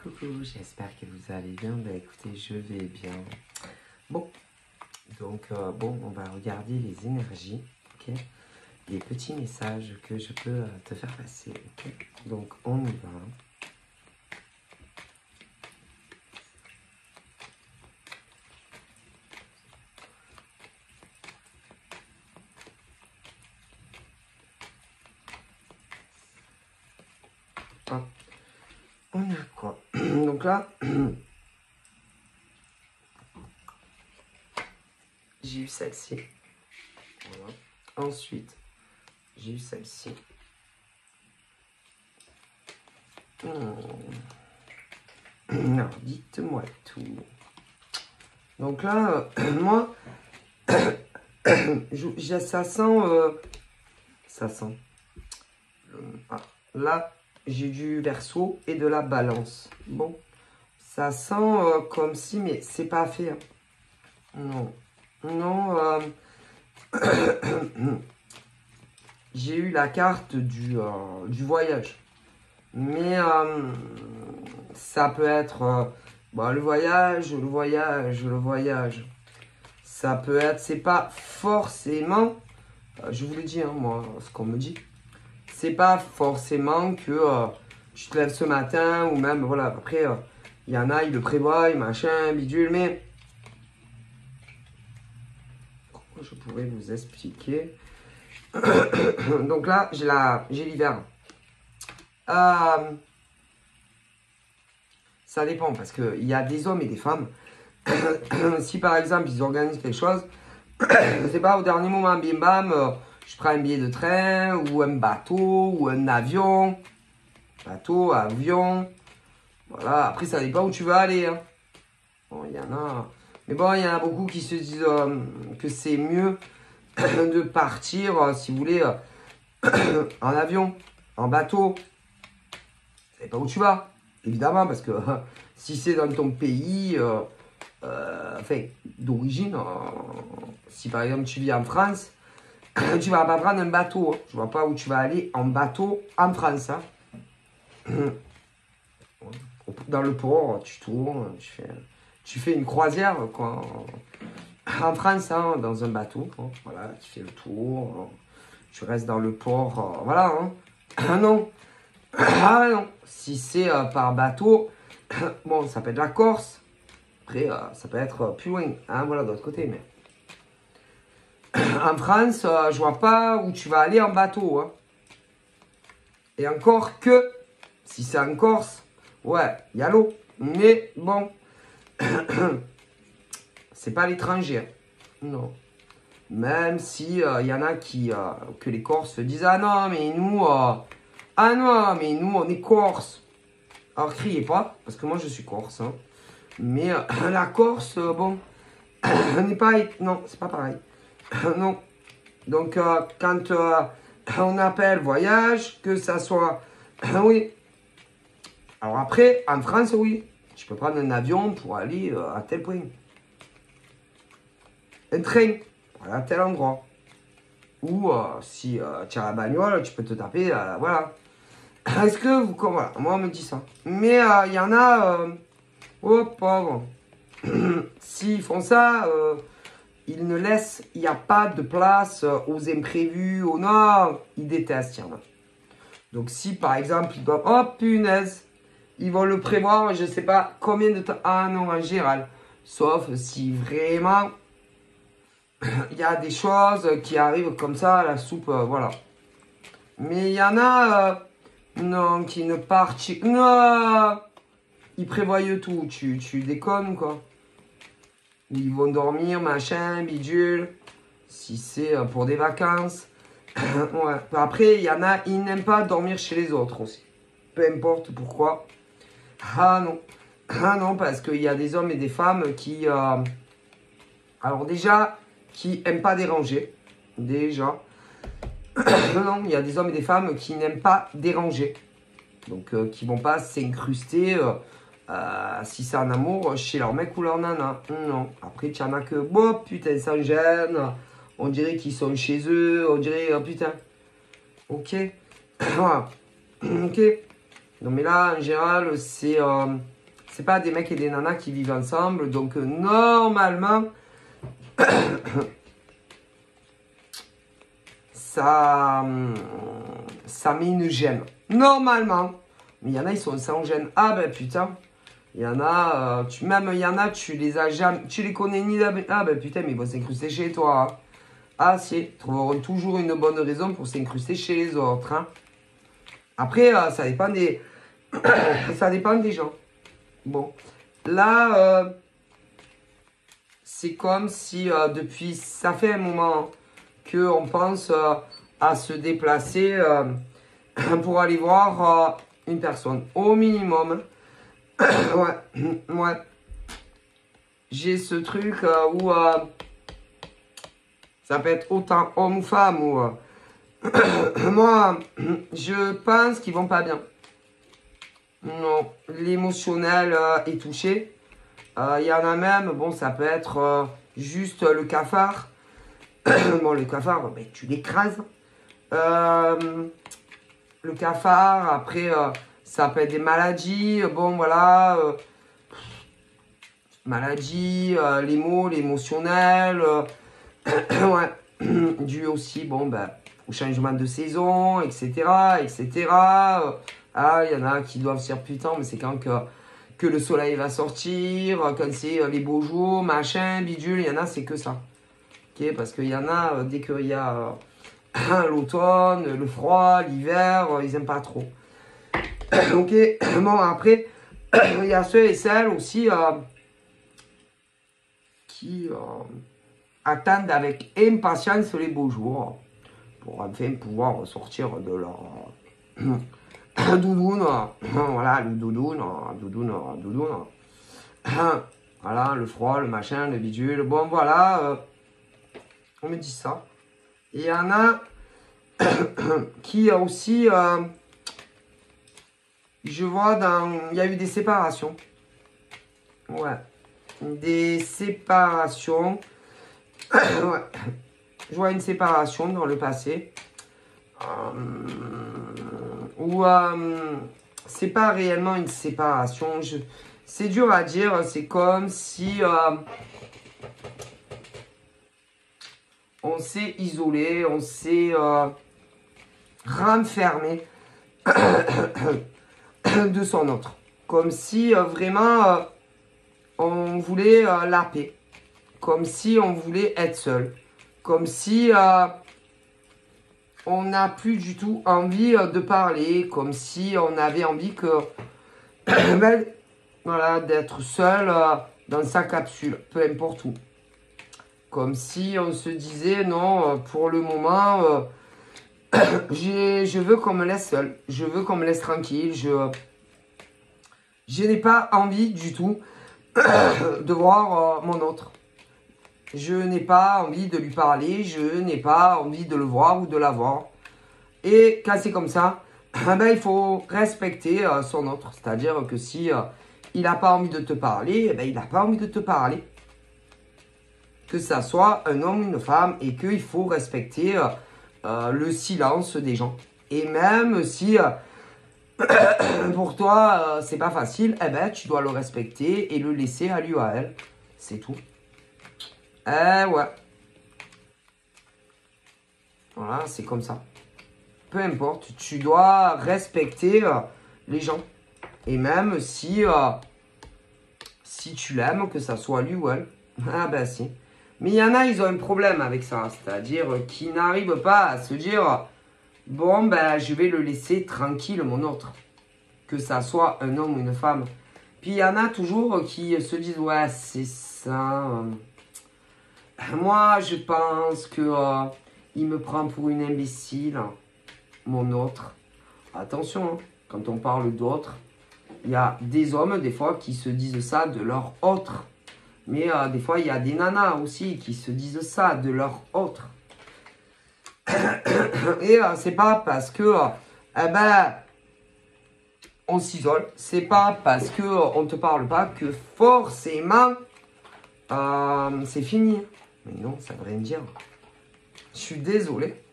Coucou, j'espère que vous allez bien. Ben écoutez, je vais bien. Bon, donc on va regarder les énergies, ok? Les petits messages que je peux te faire passer, ok? Donc on y va. Ah, on a quoi? Donc là, j'ai eu celle-ci. Voilà. Ensuite, j'ai eu celle-ci. Alors, dites-moi tout. Donc là, moi, ça sent... ça sent. Là, j'ai du Verseau et de la Balance. Bon, ça sent comme si... Mais c'est pas fait. Hein. Non. Non. J'ai eu la carte du voyage. Mais ça peut être... le voyage. Ça peut être... C'est pas forcément... je vous le dis, hein, moi, ce qu'on me dit. C'est pas forcément que tu te lèves ce matin ou même, voilà, après, il y en a, ils le prévoient, machin, bidule, mais... Comment je pourrais vous expliquer? Donc là, j'ai l'hiver. Ça dépend, parce qu'il y a des hommes et des femmes. Si par exemple, ils organisent quelque chose, je sais pas, au dernier moment, bim bam, je prends un billet de train, ou un bateau, ou un avion. Bateau, avion. Voilà, après, ça dépend où tu vas aller. Hein. Bon, il y en a... Mais bon, il y en a beaucoup qui se disent que c'est mieux de partir, si vous voulez, en avion, en bateau. Ça dépend où tu vas, évidemment, parce que si c'est dans ton pays... enfin, d'origine, si par exemple tu vis en France, tu vas pas prendre un bateau. Hein. Je vois pas où tu vas aller en bateau en France. Hein. Dans le port, tu tournes, tu fais une croisière quoi. En France, hein, dans un bateau. Hein. Voilà, tu fais le tour, tu restes dans le port. Voilà. Hein. Ah non. Ah non. Si c'est par bateau, bon, ça peut être la Corse. Après, ça peut être plus loin, hein, voilà, de l'autre côté. Mais en France, je vois pas où tu vas aller en bateau. Hein. Et encore que, si c'est en Corse, ouais, il y a l'eau. Mais bon, c'est pas l'étranger. Hein. Non. Même si il y en a que les Corses disent ah non, mais nous, on est Corse. Alors criez pas, parce que moi je suis Corse. Hein. Mais la Corse, bon, n'est pas... Non, c'est pas pareil. Non. Donc, quand on appelle voyage, que ça soit... oui. Alors après, en France, oui. Tu peux prendre un avion pour aller à tel point. Un train, pour aller à tel endroit. Ou si tu as la bagnole, tu peux te taper, voilà. Est-ce que vous... Voilà, moi on me dit ça. Mais il y en a... oh, pauvre. S'ils font ça, ils ne laissent, il n'y a pas de place aux imprévus, au nord, ils détestent, il y en a. Donc si par exemple, ils doivent, oh punaise, ils vont le prévoir, je ne sais pas combien de temps, ah non, en général, sauf si vraiment, il y a des choses qui arrivent comme ça, la soupe, voilà. Mais il y en a, non, qui ne partent, non, ils prévoient tout, tu déconnes quoi. Ils vont dormir, machin, bidule. Si c'est pour des vacances. Ouais. Après, il y en a, ils n'aiment pas dormir chez les autres aussi. Peu importe pourquoi. Ah non. Ah non, parce qu'il y a des hommes et des femmes qui... alors déjà, qui n'aiment pas déranger. Déjà. Non, il y a des hommes et des femmes qui n'aiment pas déranger. Donc, qui ne vont pas s'incruster... si c'est un amour chez leur mec ou leur nana. Non. Après, tu en as que, bon, putain, sans gêne. On dirait qu'ils sont chez eux. On dirait, oh, putain. Ok. Ok. Non, mais là, en général, c'est pas des mecs et des nanas qui vivent ensemble. Donc, normalement, ça met une gêne. Normalement. Mais il y en a, ils sont sans gêne. Ah ben putain. Il y en a, même il y en a, tu les as jamais, tu les connais ni d'habitude. Ah ben putain, mais ils vont s'incruster chez toi. Hein. Ah si, ils trouveront toujours une bonne raison pour s'incruster chez les autres. Hein. Après, ça dépend des... ça dépend des gens. Bon. Là, c'est comme si depuis... Ça fait un moment qu'on pense à se déplacer pour aller voir une personne. Au minimum. Ouais. J'ai ce truc où ça peut être autant homme ou femme. Ou, moi, je pense qu'ils vont pas bien. Non, l'émotionnel est touché. Il y en a même, bon, ça peut être juste le cafard. Bon, le cafard, ben, tu l'écrases. Le cafard, après, ça peut être des maladies. Bon, voilà. Maladies, les mots, l'émotionnel. Ouais. Dû aussi, bon, ben, au changement de saison, etc. etc. Ah, il y en a qui doivent se dire putain, mais c'est quand que le soleil va sortir, quand c'est les beaux jours, machin, bidule, il y en a, c'est que ça. Ok, parce qu'il y en a, dès qu'il y a l'automne, le froid, l'hiver, ils n'aiment pas trop. Ok, bon, après, il y a ceux et celles aussi qui attendent avec impatience les beaux jours pour enfin pouvoir sortir de leur doudoune. Voilà, le doudoune. Voilà, le froid, le machin, le bidule. Bon, voilà, on me dit ça. Et il y en a qui aussi, je vois il y a eu des séparations. Ouais, des séparations. Ouais. Je vois une séparation dans le passé. Ou c'est pas réellement une séparation. C'est dur à dire. C'est comme si on s'est isolé, on s'est renfermé de son autre. Comme si vraiment on voulait la paix. Comme si on voulait être seul. Comme si on n'a plus du tout envie de parler. Comme si on avait envie que ben, voilà, d'être seul dans sa capsule. Peu importe où. Comme si on se disait non, pour le moment, je veux qu'on me laisse seul. Je veux qu'on me laisse tranquille. Je n'ai pas envie du tout de voir mon autre. Je n'ai pas envie de lui parler, je n'ai pas envie de le voir ou de la voir. Et quand c'est comme ça, ben, il faut respecter son autre. C'est-à-dire que si il n'a pas envie de te parler, eh ben, il n'a pas envie de te parler. Que ça soit un homme ou une femme et qu'il faut respecter le silence des gens. Et même si pour toi c'est pas facile, eh ben, tu dois le respecter et le laisser à lui ou à elle. C'est tout. Ouais. Voilà, c'est comme ça. Peu importe, tu dois respecter les gens. Et même si tu l'aimes, que ça soit lui ou elle. Ah ben si. Mais il y en a, ils ont un problème avec ça. C'est-à-dire qu'ils n'arrivent pas à se dire bon, ben je vais le laisser tranquille, mon autre. Que ça soit un homme ou une femme. Puis il y en a toujours qui se disent ouais, c'est ça. Moi, je pense que il me prend pour une imbécile, mon autre. Attention, hein, quand on parle d'autre, il y a des hommes, des fois, qui se disent ça de leur autre. Mais des fois, il y a des nanas aussi qui se disent ça de leur autre. Et c'est pas parce que, eh ben, on s'isole. C'est pas parce que on te parle pas que forcément, c'est fini. Mais non, ça veut rien dire. Je suis désolé.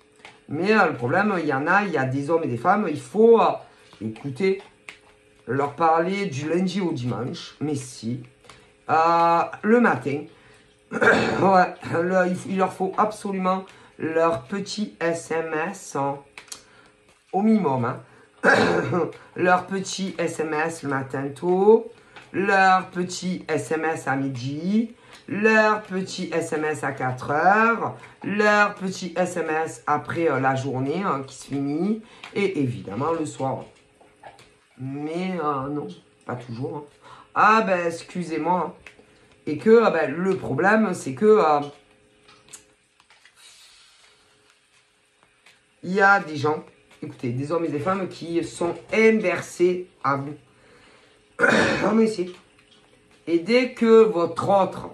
Mais le problème, il y a des hommes et des femmes. Il faut écouter leur parler du lundi au dimanche, mais si. Le matin, ouais, il leur faut absolument leur petit SMS au minimum. Hein. Leur petit SMS le matin tôt, leur petit SMS à midi, leur petit SMS à 4 heures, leur petit SMS après la journée qui se finit, et évidemment le soir. Mais non, pas toujours. Hein. Ah ben excusez-moi. Hein. Et que ben, le problème c'est que il y a des gens, écoutez, des hommes et des femmes qui sont inversés à vous. Non mais c'est. Et dès que votre autre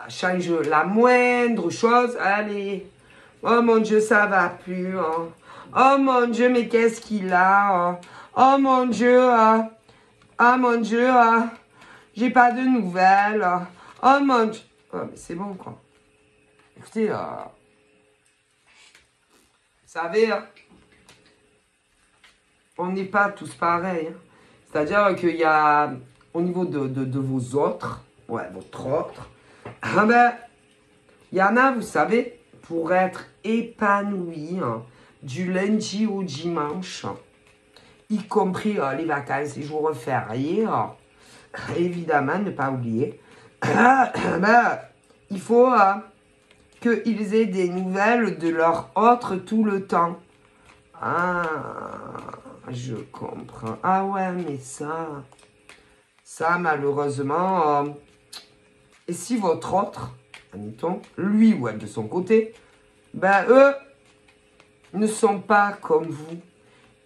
change la moindre chose, allez, oh mon Dieu, ça va plus. Hein. Oh mon Dieu, mais qu'est-ce qu'il a hein. Oh mon Dieu, oh mon Dieu, j'ai pas de nouvelles. Oh mon Dieu. Oh, mais c'est bon, quoi. Écoutez, vous savez, hein, on n'est pas tous pareils. Hein. C'est-à-dire qu'il y a, au niveau de vos autres, ouais, votre autre, ben, il y en a, vous savez, pour être épanoui hein, du lundi au dimanche, y compris les vacances et jours fériés, évidemment, ne pas oublier, ben, il faut qu'ils aient des nouvelles de leur autre tout le temps. Ah, je comprends. Ah ouais, mais ça malheureusement, et si votre autre, admettons, lui ou elle de son côté, ben eux ne sont pas comme vous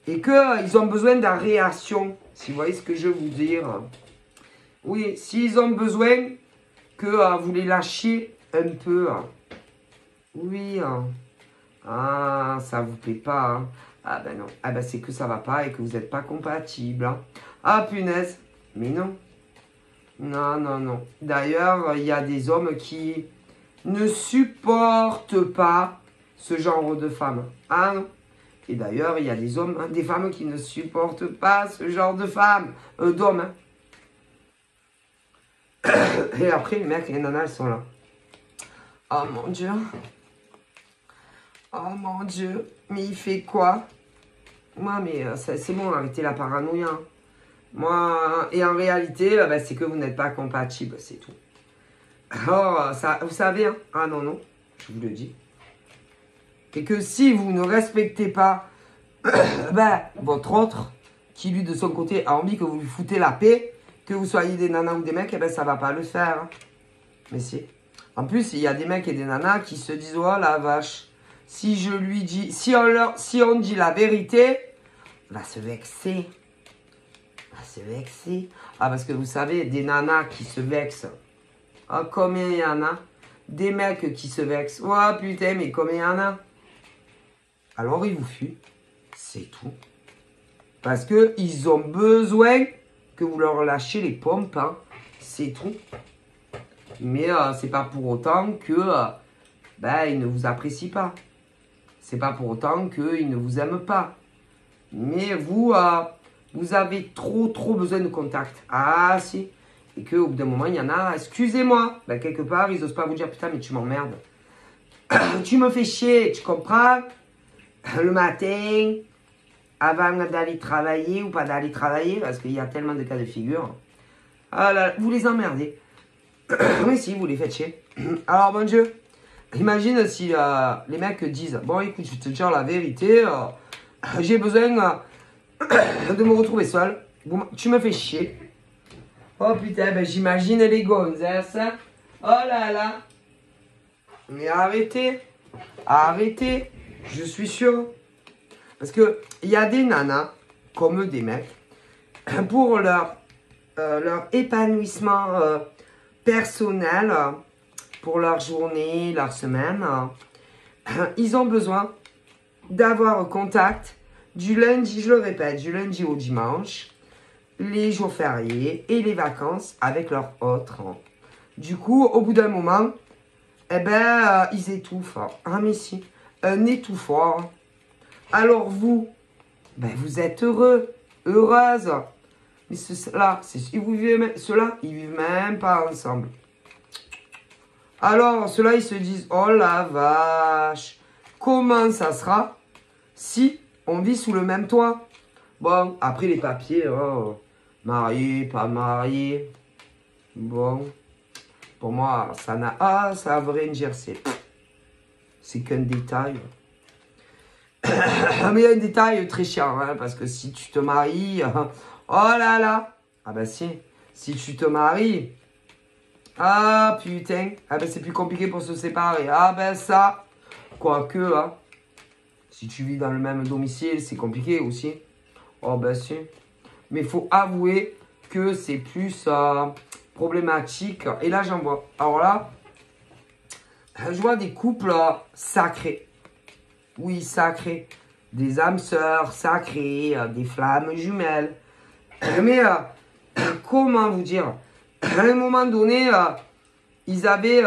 et qu'ils ont besoin de réaction, si vous voyez ce que je veux vous dire. Oui, s'ils ont besoin que vous les lâchiez un peu. Oui, ah, ça vous plaît pas. Hein. Ah ben non, ah ben c'est que ça va pas et que vous n'êtes pas compatible. Hein. Ah punaise, mais non. Non, non, non. D'ailleurs, il y a des hommes qui ne supportent pas ce genre de femmes. Ah non. Et d'ailleurs, il y a des hommes, hein, des femmes qui ne supportent pas ce genre de femmes, d'hommes. Hein. Et après, les mecs et les nanas, elles sont là. Oh mon Dieu. Oh mon Dieu. Mais il fait quoi? Moi, mais c'est bon, arrêtez la paranoïa. Hein. Moi, et en réalité, ben, c'est que vous n'êtes pas compatible, c'est tout. Alors, ça, vous savez, hein, ah non, non, je vous le dis. Et que si vous ne respectez pas ben, votre autre, qui lui de son côté a envie que vous lui foutez la paix, que vous soyez des nanas ou des mecs, eh ben, ça va pas le faire. Hein. Mais si. En plus, il y a des mecs et des nanas qui se disent, oh la vache, si je lui dis, si on dit la vérité, il va se vexer. C'est vexé. Ah, parce que vous savez, des nanas qui se vexent. Ah, combien il y en a? Des mecs qui se vexent. Oh putain, mais combien il y en a? Alors ils vous fuient. C'est tout. Parce qu'ils ont besoin que vous leur lâchiez les pompes. Hein. C'est tout. Mais c'est pas pour autant que ben, ils ne vous apprécient pas. C'est pas pour autant qu'ils ne vous aiment pas. Mais vous... vous avez trop besoin de contact. Ah, si. Et qu'au bout d'un moment, il y en a, excusez-moi. Ben, quelque part, ils n'osent pas vous dire, putain, mais tu m'emmerdes. Tu me fais chier, tu comprends? Le matin, avant d'aller travailler ou pas d'aller travailler, parce qu'il y a tellement de cas de figure. Ah là, vous les emmerdez. Mais si, vous les faites chier. Alors, mon Dieu, imagine si les mecs disent, bon, écoute, je vais te dire la vérité, j'ai besoin... de me retrouver seul. Tu me fais chier. Oh putain, ben j'imagine les gonzesses. Oh là là. Mais arrêtez. Arrêtez. Je suis sûr. Parce que il y a des nanas, comme des mecs, pour leur épanouissement personnel, pour leur journée, leur semaine, ils ont besoin d'avoir contact du lundi, je le répète, du lundi au dimanche, les jours fériés et les vacances avec leurs autres. Du coup, au bout d'un moment, eh ben, ils étouffent. Ah mais si, un étouffeur. Alors vous, ben, vous êtes heureux. heureuse. Mais ceux-là, ils vivent même pas ensemble. Alors, ceux-là, ils se disent, oh la vache, comment ça sera si on vit sous le même toit? Bon, après les papiers, oh, marié, pas marié. Bon, pour moi, ça n'a... Ah, ça a vrai une GRC. C'est qu'un détail. Mais il y a un détail très chiant, hein, parce que si tu te maries... Oh là là. Ah bah si tu te maries... Ah putain. Ah bah c'est plus compliqué pour se séparer. Ah ben ça... Quoique, hein. Si tu vis dans le même domicile, c'est compliqué aussi. Oh ben si. Mais il faut avouer que c'est plus problématique. Et là, j'en vois. Alors là, je vois des couples sacrés. Oui, sacrés. Des âmes sœurs sacrées, des flammes jumelles. Mais comment vous dire? À un moment donné, ils avaient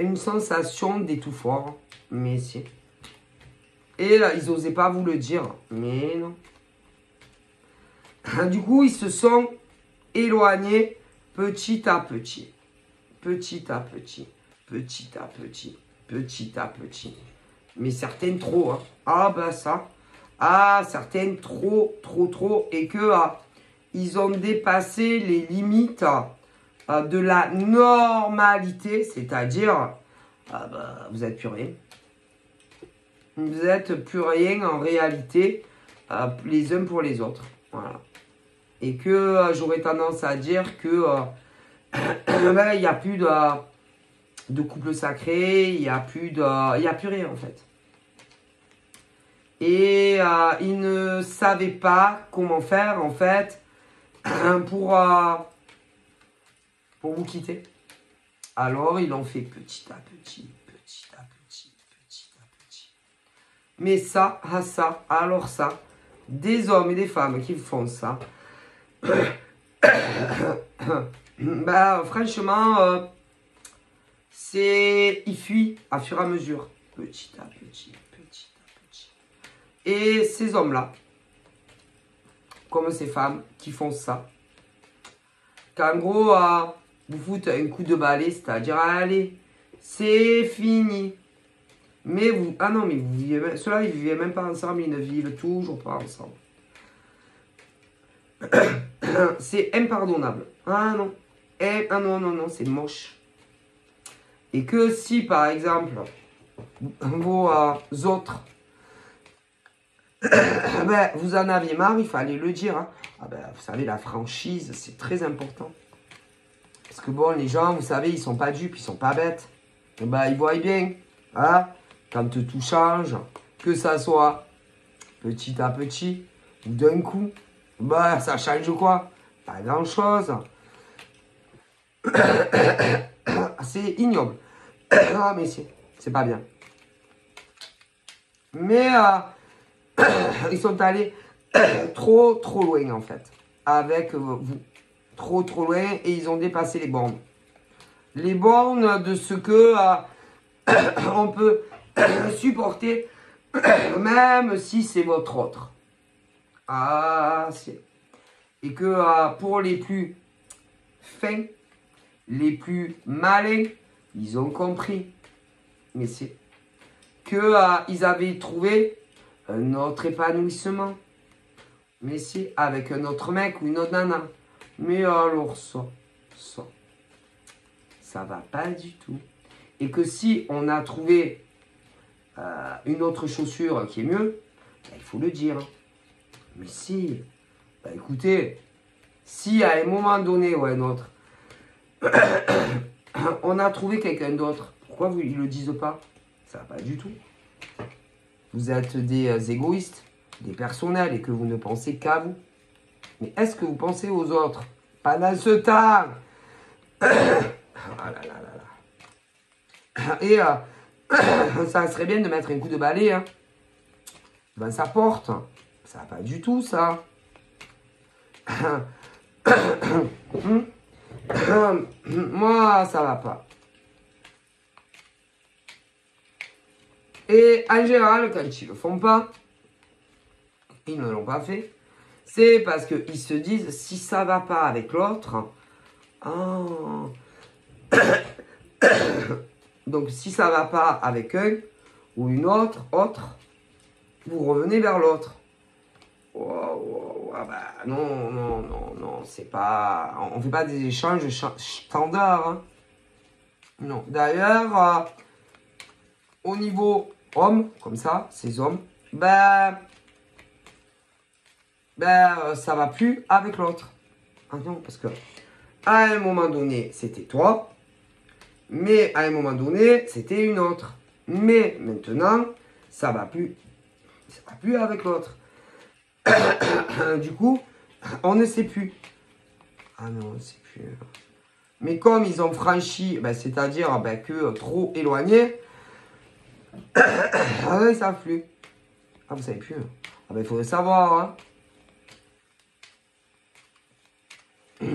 une sensation d'étouffoir. Mais si. Et ils n'osaient pas vous le dire. Mais non. Du coup, ils se sont éloignés petit à petit. Petit à petit. Petit à petit. Petit à petit. Mais certaines trop. Hein. Ah ben ça. Ah, certaines trop, trop, trop. Et que ils ont dépassé les limites de la normalité. C'est-à-dire, vous êtes plus rien. Vous êtes plus rien en réalité les uns pour les autres. Voilà. Et que j'aurais tendance à dire que il n'y a plus de couple sacré, il n'y a plus rien en fait. Et ils ne savaient pas comment faire en fait pour vous quitter. Alors ils l'ont fait petit à petit, petit à petit, petit à petit. Mais ça, alors ça, des hommes et des femmes qui font ça, franchement, ils fuient à fur et à mesure, petit à petit, petit à petit. Et ces hommes-là, comme ces femmes qui font ça, qu'en gros, vous foutent un coup de balai, c'est-à-dire, allez, c'est fini. Mais vous, mais vous vivez, ceux-là, ils ne vivaient même pas ensemble, ils ne vivent toujours pas ensemble. C'est impardonnable. Ah non. Non, c'est moche. Et que si, par exemple, vos autres, vous en aviez marre, il fallait le dire. Hein. Vous savez, la franchise, c'est très important. Parce que bon, les gens, vous savez, ils sont pas dupes, ils sont pas bêtes. Ils voient bien. Hein, quand tout change, que ça soit petit à petit ou d'un coup, ça change quoi? Pas grand chose. C'est ignoble. Ah, mais c'est pas bien. Mais ils sont allés trop loin en fait. Avec vous. Trop loin et ils ont dépassé les bornes. Les bornes de ce que on peut supporter même si c'est votre autre. Ah, c'est. Et que pour les plus fins, les plus malins, ils ont compris. Mais c'est que ils avaient trouvé un autre épanouissement. Mais c'est avec un autre mec ou une autre nana. Mais alors ça va pas du tout. Et que si on a trouvé une autre chaussure qui est mieux, il faut le dire. Mais si, écoutez, si à un moment donné ou à un autre, on a trouvé quelqu'un d'autre, pourquoi ils ne le disent pas? Ça va pas du tout. Vous êtes des égoïstes, des personnels et que vous ne pensez qu'à vous. Mais est-ce que vous pensez aux autres? Pendant ce temps. Et ça serait bien de mettre un coup de balai hein, dans sa porte. Ça va pas du tout, ça. Moi, ça va pas. Et en général, quand ils le font pas, ils ne l'ont pas fait. C'est parce qu'ils se disent, si ça va pas avec l'autre, ah. Donc si ça va pas avec un ou une autre, vous revenez vers l'autre. Oh, ah bah, non, c'est pas... On fait pas des échanges standards. Hein. Non, d'ailleurs, au niveau homme, comme ça, ces hommes, ça va plus avec l'autre. Ah non, parce que à un moment donné, c'était toi, mais à un moment donné, c'était une autre. Mais maintenant, ça va plus avec l'autre. Du coup, on ne sait plus. Ah non, on ne sait plus. Mais comme ils ont franchi, c'est-à-dire que trop éloigné, ils ne savent plus. Ah, vous savez plus. Ah il faudrait savoir. Hein.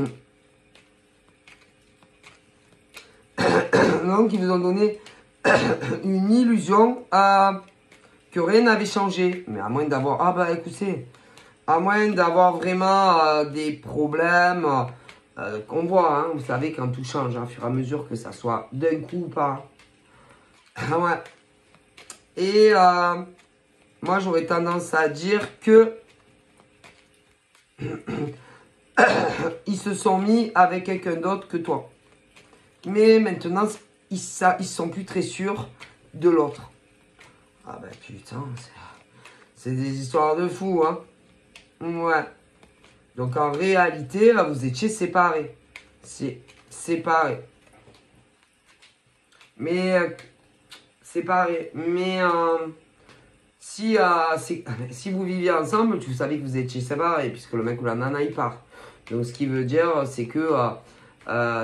Donc, ils vous ont donné une illusion que rien n'avait changé. Mais à moins d'avoir... écoutez, à moins d'avoir vraiment des problèmes qu'on voit. Hein, vous savez, quand tout change, au fur et à mesure que ça soit d'un coup ou pas. Ouais. Et moi, j'aurais tendance à dire que ils se sont mis avec quelqu'un d'autre que toi. Mais maintenant, ils sont plus très sûrs de l'autre. Ah putain, c'est des histoires de fous, hein. Ouais. Donc en réalité, vous étiez séparés. C'est séparés. Mais séparés. Mais si vous viviez ensemble, vous savez que vous étiez séparés, puisque le mec ou la nana il part. Donc ce qui veut dire, c'est que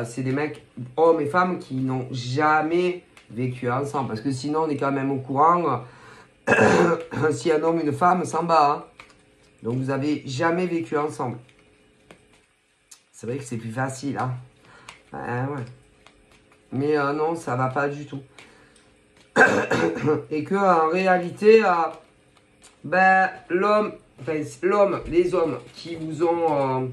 c'est des mecs, hommes et femmes, qui n'ont jamais vécu ensemble. Parce que sinon, on est quand même au courant, si un homme et une femme s'en bat. Hein. Donc vous n'avez jamais vécu ensemble. C'est vrai que c'est plus facile. Hein. Ouais. Mais non, ça va pas du tout. Et que en réalité, les hommes qui vous ont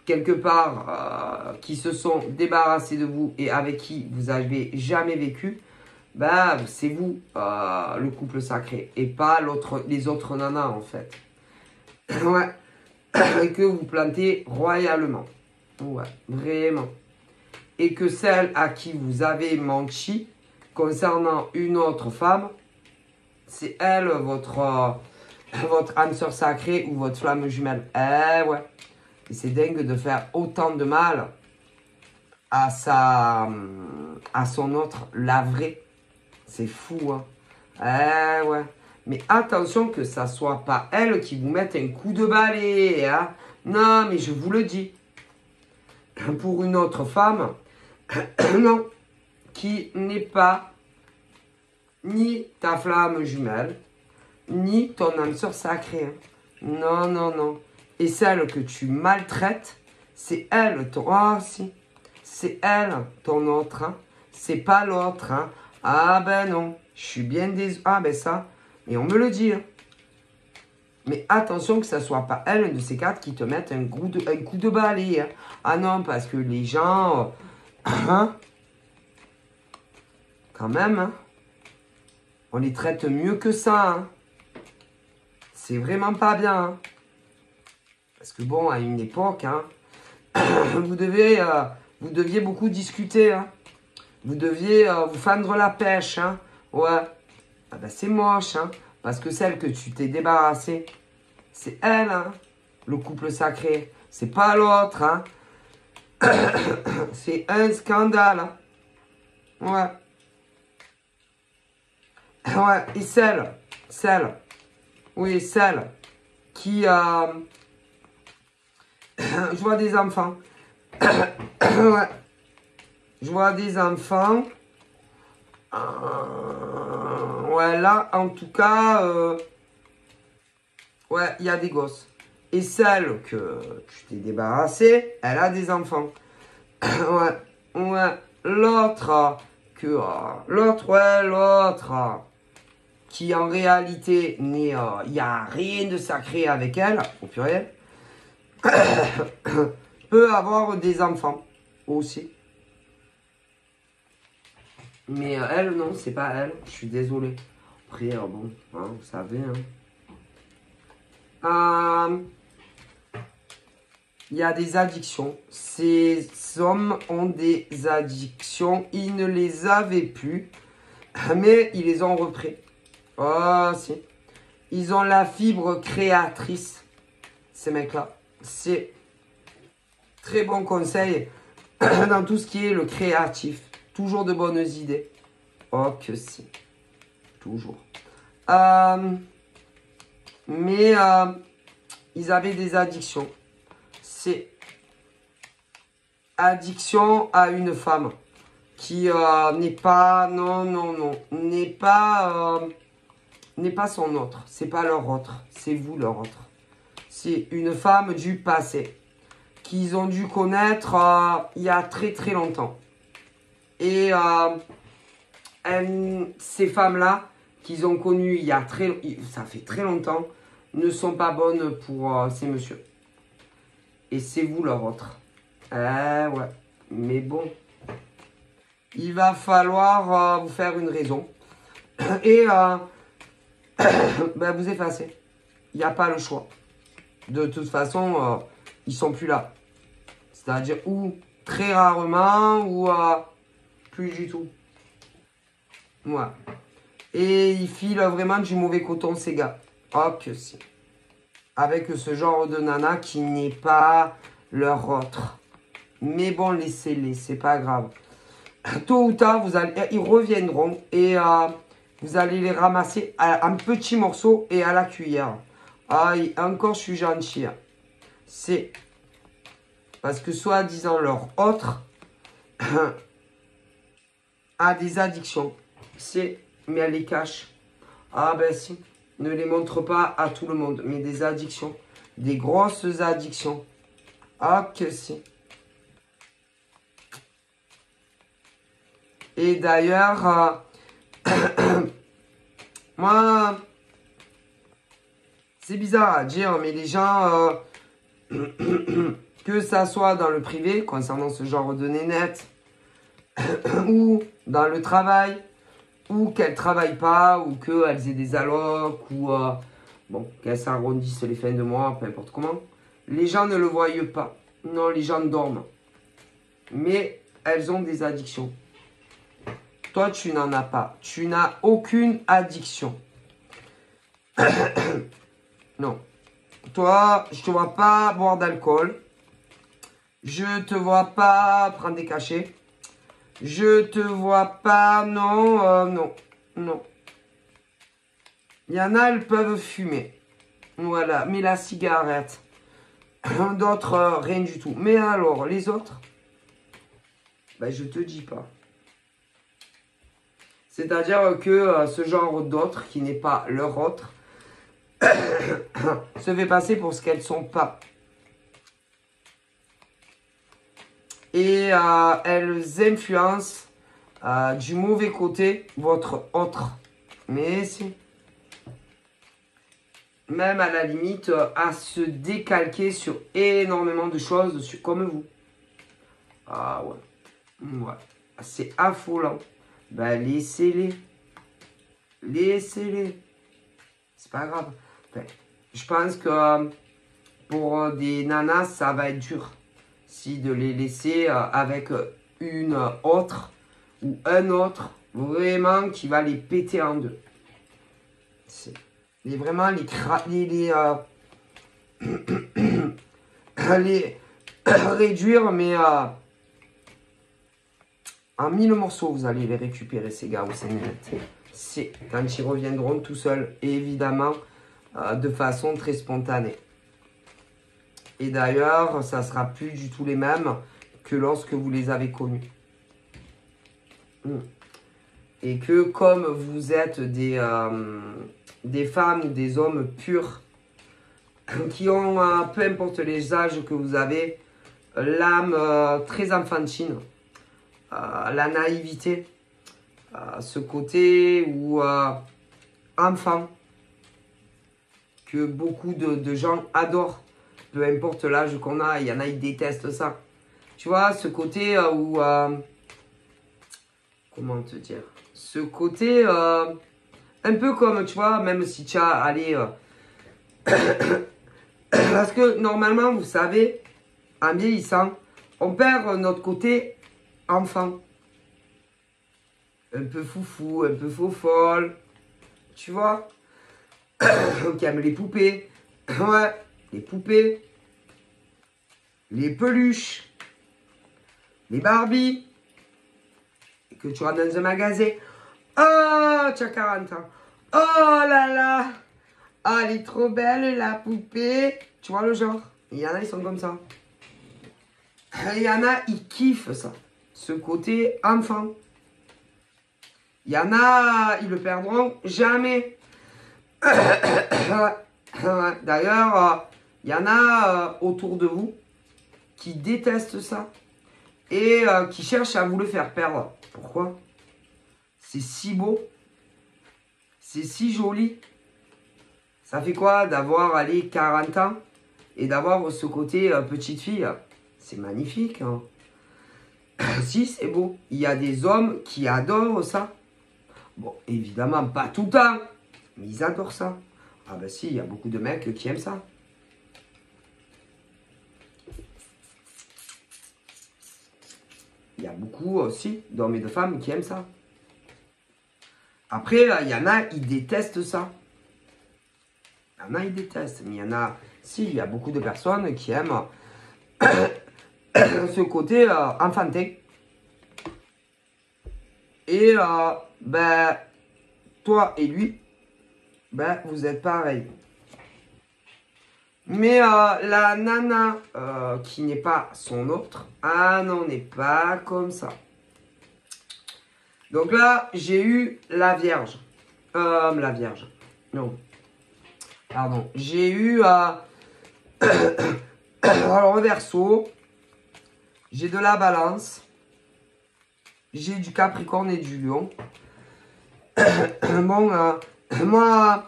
quelque part, qui se sont débarrassés de vous et avec qui vous n'avez jamais vécu, c'est vous le couple sacré et pas les autres nanas en fait. Ouais. Et que vous plantez royalement. Ouais, vraiment. Et que celle à qui vous avez menti concernant une autre femme, c'est elle votre âme sœur sacrée ou votre flamme jumelle. Ouais. Et c'est dingue de faire autant de mal à son autre, la vraie. C'est fou, hein. Ouais. Mais attention que ça soit pas elle qui vous mette un coup de balai, hein. Non, mais je vous le dis. Pour une autre femme, non, qui n'est pas ni ta flamme jumelle, ni ton âme sœur sacrée. Hein. Non. Et celle que tu maltraites, c'est elle ton... Ah si, c'est elle ton autre. Hein. C'est pas l'autre. Hein. Ah non, je suis bien désolé. Ah ça, et on me le dit. Hein. Mais attention que ça soit pas elle, de ces quatre, qui te mettent un coup de balai. Hein. Ah non, parce que les gens... hein, quand même, hein, on les traite mieux que ça. Hein. C'est vraiment pas bien. Hein. Parce que bon, à une époque, hein, vous deviez beaucoup discuter. Hein. Vous deviez vous fendre la pêche. Hein. Ouais. C'est moche. Hein. Parce que celle que tu t'es débarrassée, c'est elle, hein, le couple sacré. C'est pas l'autre. Hein. C'est un scandale. Hein. Ouais. Ouais. Et celle qui je vois des enfants. Ouais. Je vois des enfants. Ouais, là, en tout cas, ouais, il y a des gosses. Et celle que tu t'es débarrassée, elle a des enfants. Ouais. L'autre, qui en réalité, il n'y a rien de sacré avec elle, au pluriel. peut avoir des enfants aussi. Mais elle, non, c'est pas elle. Je suis désolé. Après, bon, hein, vous savez. Il y a des addictions. Ces hommes ont des addictions. Ils ne les avaient plus, mais ils les ont repris. Oh, si. Ils ont la fibre créatrice, ces mecs-là. C'est très bon conseil dans tout ce qui est le créatif. Toujours de bonnes idées. Oh, que si. Toujours. Mais ils avaient des addictions. C'est addiction à une femme qui n'est pas, n'est pas son autre. C'est pas leur autre. C'est vous leur autre. C'est une femme du passé qu'ils ont dû connaître il y a très très longtemps. Et ces femmes-là qu'ils ont connues ça fait très longtemps, ne sont pas bonnes pour ces messieurs. Et c'est vous leur autre. Ouais. Mais bon. Il va falloir vous faire une raison. Et ben, vous effacer. Il n'y a pas le choix. De toute façon, ils sont plus là. C'est-à-dire ou très rarement ou plus du tout. Ouais. Et ils filent vraiment du mauvais coton, ces gars. Oh que si. Avec ce genre de nana qui n'est pas leur autre. Mais bon, laissez-les, c'est pas grave. Tôt ou tard, ils reviendront et vous allez les ramasser en petits morceaux et à la cuillère. Ah, encore, je suis gentil. C'est parce que soi-disant leur autre a des addictions. Mais elle les cache. Ah ben si. Ne les montre pas à tout le monde, mais des addictions. Des grosses addictions. Ah que si. Et d'ailleurs, moi, c'est bizarre à dire, mais les gens, que ça soit dans le privé, concernant ce genre de nénettes, ou dans le travail, ou qu'elles ne travaillent pas, ou qu'elles aient des allocs, ou bon, qu'elles s'arrondissent les fins de mois, peu importe comment. Les gens ne le voient pas. Non, les gens dorment. Mais elles ont des addictions. Toi, tu n'en as pas. Tu n'as aucune addiction. Non. Toi, je te vois pas boire d'alcool. Je te vois pas prendre des cachets. Je te vois pas... Non, non. Il y en a, elles peuvent fumer. Voilà. Mais la cigarette. D'autres, rien du tout. Mais alors, les autres, ben, je te dis pas. C'est-à-dire que ce genre d'autres, qui n'est pas leur autre, se fait passer pour ce qu'elles ne sont pas. Et elles influencent du mauvais côté votre autre. Mais si. Même à la limite, à se décalquer sur énormément de choses comme vous. Ah ouais. Ouais. C'est affolant. Ben laissez-les. Laissez-les. C'est pas grave. Enfin, je pense que pour des nanas, ça va être dur. Si de les laisser avec une autre ou un autre, vraiment qui va les péter en deux. Et vraiment les réduire, mais en 1000 morceaux, vous allez les récupérer, ces gars ou ces nénettes. C'est quand ils reviendront tout seuls, et évidemment, de façon très spontanée. Et d'ailleurs, ça ne sera plus du tout les mêmes que lorsque vous les avez connus. Et que comme vous êtes des femmes ou des hommes purs, qui ont, peu importe les âges que vous avez, l'âme très enfantine, la naïveté, ce côté où enfant, que beaucoup de gens adorent. peu importe l'âge qu'on a, il y en a, ils détestent ça. Tu vois, ce côté où... comment te dire? Ce côté... un peu comme, tu vois, même si tu as... Allez... parce que normalement, vous savez, en vieillissant, on perd notre côté enfant. Un peu foufou, un peu faux-folle. Tu vois? Qui aime les poupées. Ouais, les poupées. Les peluches. Les Barbies. Et que tu rentres dans un magasin. Oh, tu as 40 ans. Oh là là. Oh, elle est trop belle, la poupée. Tu vois le genre? Il y en a, ils sont comme ça. Il y en a, ils kiffent ça. Ce côté enfant. Il y en a, ils le perdront jamais. D'ailleurs, il y en a autour de vous qui détestent ça et qui cherchent à vous le faire perdre. Pourquoi? C'est si beau. C'est si joli. Ça fait quoi d'avoir, allez, 40 ans et d'avoir ce côté petite fille? C'est magnifique. Hein. Si, c'est beau. Il y a des hommes qui adorent ça. Bon, évidemment, pas tout le temps, mais ils adorent ça. Ah ben si, il y a beaucoup de mecs qui aiment ça. Il y a beaucoup aussi d'hommes et de femmes qui aiment ça. Après, il y en a, ils détestent ça. Il y en a, ils détestent. Mais il y en a, si, il y a beaucoup de personnes qui aiment ce côté enfantin. Et ben, toi et lui, ben, vous êtes pareil. Mais la nana qui n'est pas son autre, ah non, on n'est pas comme ça. Donc là, j'ai eu la Vierge. La Vierge. Non. Pardon. J'ai eu alors en Verseau. J'ai de la Balance. J'ai du Capricorne et du Lion. Bon, moi,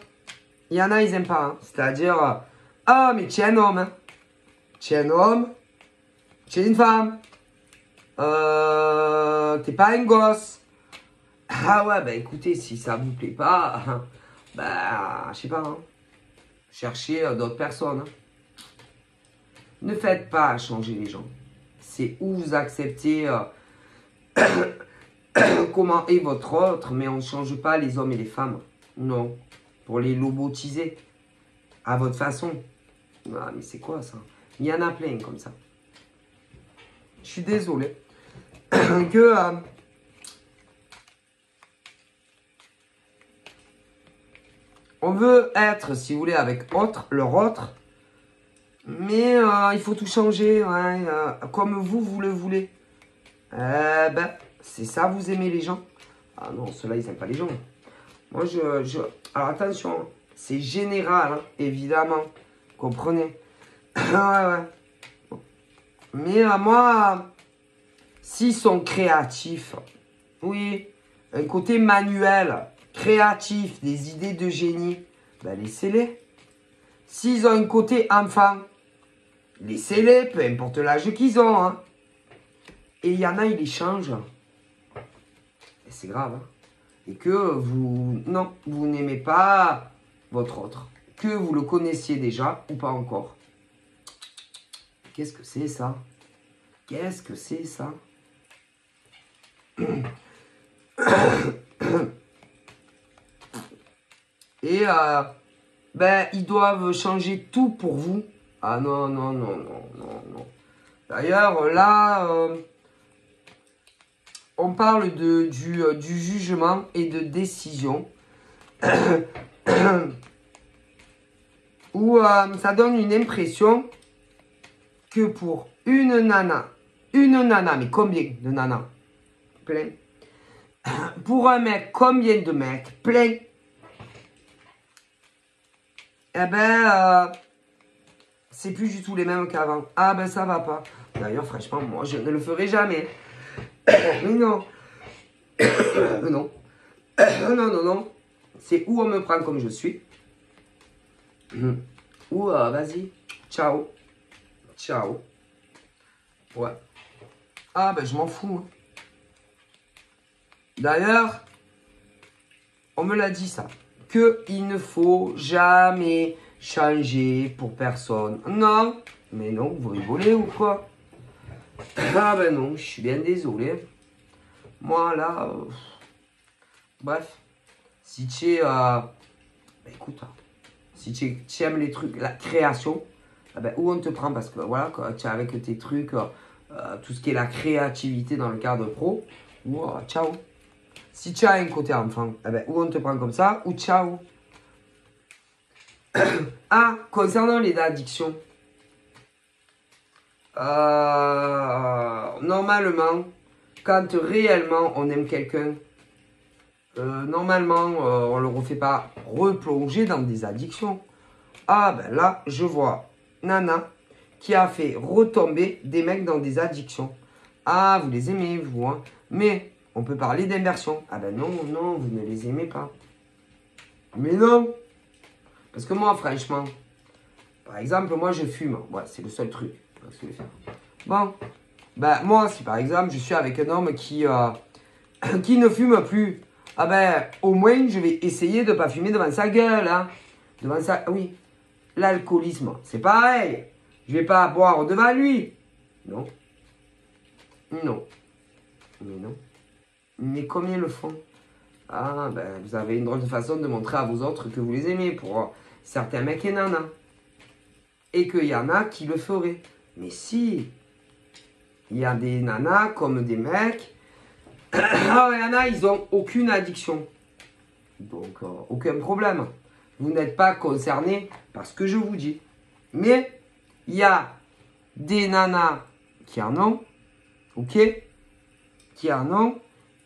il y en a, ils n'aiment pas. Hein. C'est-à-dire, ah, mais tu es un homme. Hein. Tu es un homme. Tu es une femme. T'es pas un gosse. Ah ouais, bah écoutez, si ça vous plaît pas, bah, je sais pas. Hein. Cherchez d'autres personnes. Hein. Ne faites pas changer les gens. C'est où vous acceptez comment est votre autre, mais on ne change pas les hommes et les femmes. Non. Pour les lobotiser. À votre façon. Ah, mais c'est quoi ça? Il y en a plein comme ça. Je suis désolé. Que... on veut être, si vous voulez, avec leur autre. Mais il faut tout changer. Ouais, comme vous le voulez. Ben, c'est ça, vous aimez les gens? Ah non, ceux-là, ils n'aiment pas les gens. Moi, alors, attention, c'est général, hein, évidemment. Comprenez? Ouais, ouais. Mais moi, s'ils sont créatifs, oui, un côté manuel, créatif, des idées de génie, ben laissez-les. S'ils ont un côté enfant, laissez-les, peu importe l'âge qu'ils ont. Hein. Et il y en a, ils les changent. Et c'est grave. Hein. Et que vous, non, vous n'aimez pas votre autre. Que vous le connaissiez déjà ou pas encore. Qu'est-ce que c'est ça? Qu'est-ce que c'est ça? Et ben, ils doivent changer tout pour vous. Ah non, non, non, non, non, non. D'ailleurs, là, on parle du jugement et de décision. Où ça donne une impression que pour une nana, mais combien de nanas? Plein. Pour un mec, combien de mecs? Plein. Eh ben, c'est plus du tout les mêmes qu'avant. Ah ben, ça va pas. D'ailleurs, franchement, moi, je ne le ferai jamais. Mais non. Non. Non, non, non. C'est où on me prend comme je suis. Ou vas-y, ciao. Ciao. Ouais. Ah, ben je m'en fous. Hein. D'ailleurs, on me l'a dit ça. Qu'il ne faut jamais changer pour personne. Non. Mais non, vous rigolez ou quoi? Ah ben non, je suis bien désolé. Moi là... bref. Si tu es... ben écoute, si tu aimes les trucs, la création, ben, où on te prend? Parce que voilà, quand tu es avec tes trucs, tout ce qui est la créativité dans le cadre pro, ou ciao. Si tu as un côté enfant, ben, où on te prend comme ça, ou ciao. Ah, concernant les addictions, normalement, quand réellement on aime quelqu'un, normalement, on ne le refait pas replonger dans des addictions. Ah ben là, je vois Nana qui a fait retomber des mecs dans des addictions. Ah, vous les aimez, vous, hein. Mais on peut parler d'inversion. Ah ben non, non, vous ne les aimez pas. Mais non. Parce que moi, franchement, par exemple, moi, je fume. Ouais, c'est le seul truc. Bon, ben moi, si par exemple, je suis avec un homme qui ne fume plus, ah ben, au moins, je vais essayer de ne pas fumer devant sa gueule, hein. Devant sa... Oui. L'alcoolisme, c'est pareil. Je vais pas boire devant lui. Non. Non. Mais non. Mais combien le font? Ah, ben, vous avez une drôle de façon de montrer à vous autres que vous les aimez pour certains mecs et nanas. Et qu'il y en a qui le feraient. Mais si. Il y a des nanas comme des mecs. Ah, il y en a, ils ont aucune addiction. Donc, aucun problème. Vous n'êtes pas concerné par ce que je vous dis. Mais il y a des nanas qui en ont, ok, qui en ont,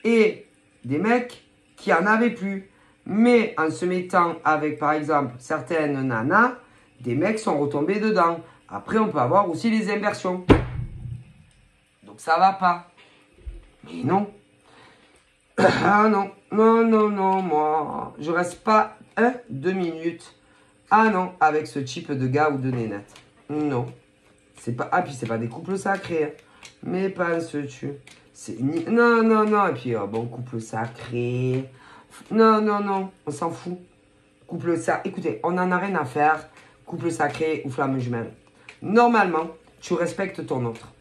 et des mecs qui en avaient plus. Mais en se mettant avec, par exemple, certaines nanas, des mecs sont retombés dedans. Après, on peut avoir aussi les inversions. Donc, ça va pas. Mais non. Ah non, non, non, non, moi, je reste pas 2 minutes. Ah non, avec ce type de gars ou de nénette. Non. C'est pas... Ah, puis c'est pas des couples sacrés. Hein. Mais penses-tu? C'est ni... Non, non, non. Et puis, bon, couple sacré. Non, non, non. On s'en fout. Couple sacré. Écoutez, on en a rien à faire. Couple sacré ou flamme jumelle. Normalement, tu respectes ton autre.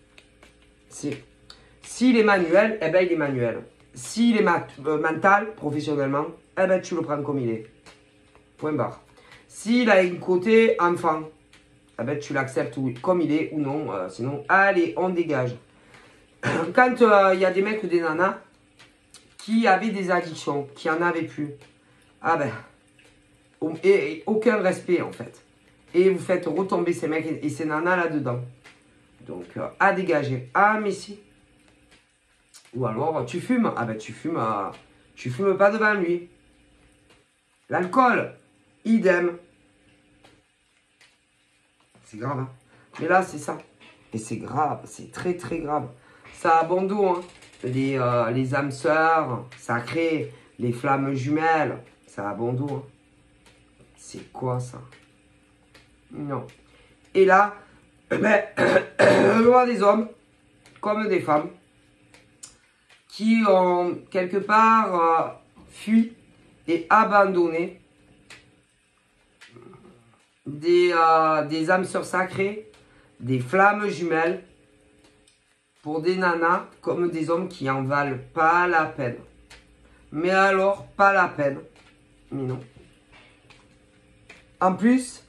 S'il est manuel, eh ben il est manuel. S'il est mental, professionnellement, eh ben tu le prends comme il est. Point barre. S'il a un côté enfant, eh ben tu l'acceptes comme il est ou non. Sinon, allez, on dégage. Quand il y a des mecs ou des nanas qui avaient des addictions, qui en avaient plus, ah ben, et aucun respect en fait. Et vous faites retomber ces mecs et ces nanas là-dedans. Donc, à dégager. Ah, mais si. Ou alors, tu fumes. Ah ben, tu fumes pas devant lui. L'alcool, idem. C'est grave, hein. Mais là, c'est ça. Et c'est grave, c'est très, très grave. Ça a bon dos, hein. Les âmes sœurs sacrées, les flammes jumelles, ça a bon dos, hein. C'est quoi, ça? Non. Et là, ben, je vois des hommes, comme des femmes, qui ont quelque part fui et abandonné des âmes sœurs sacrées, des flammes jumelles, pour des nanas comme des hommes qui en valent pas la peine. Mais alors, pas la peine. Mais non. En plus,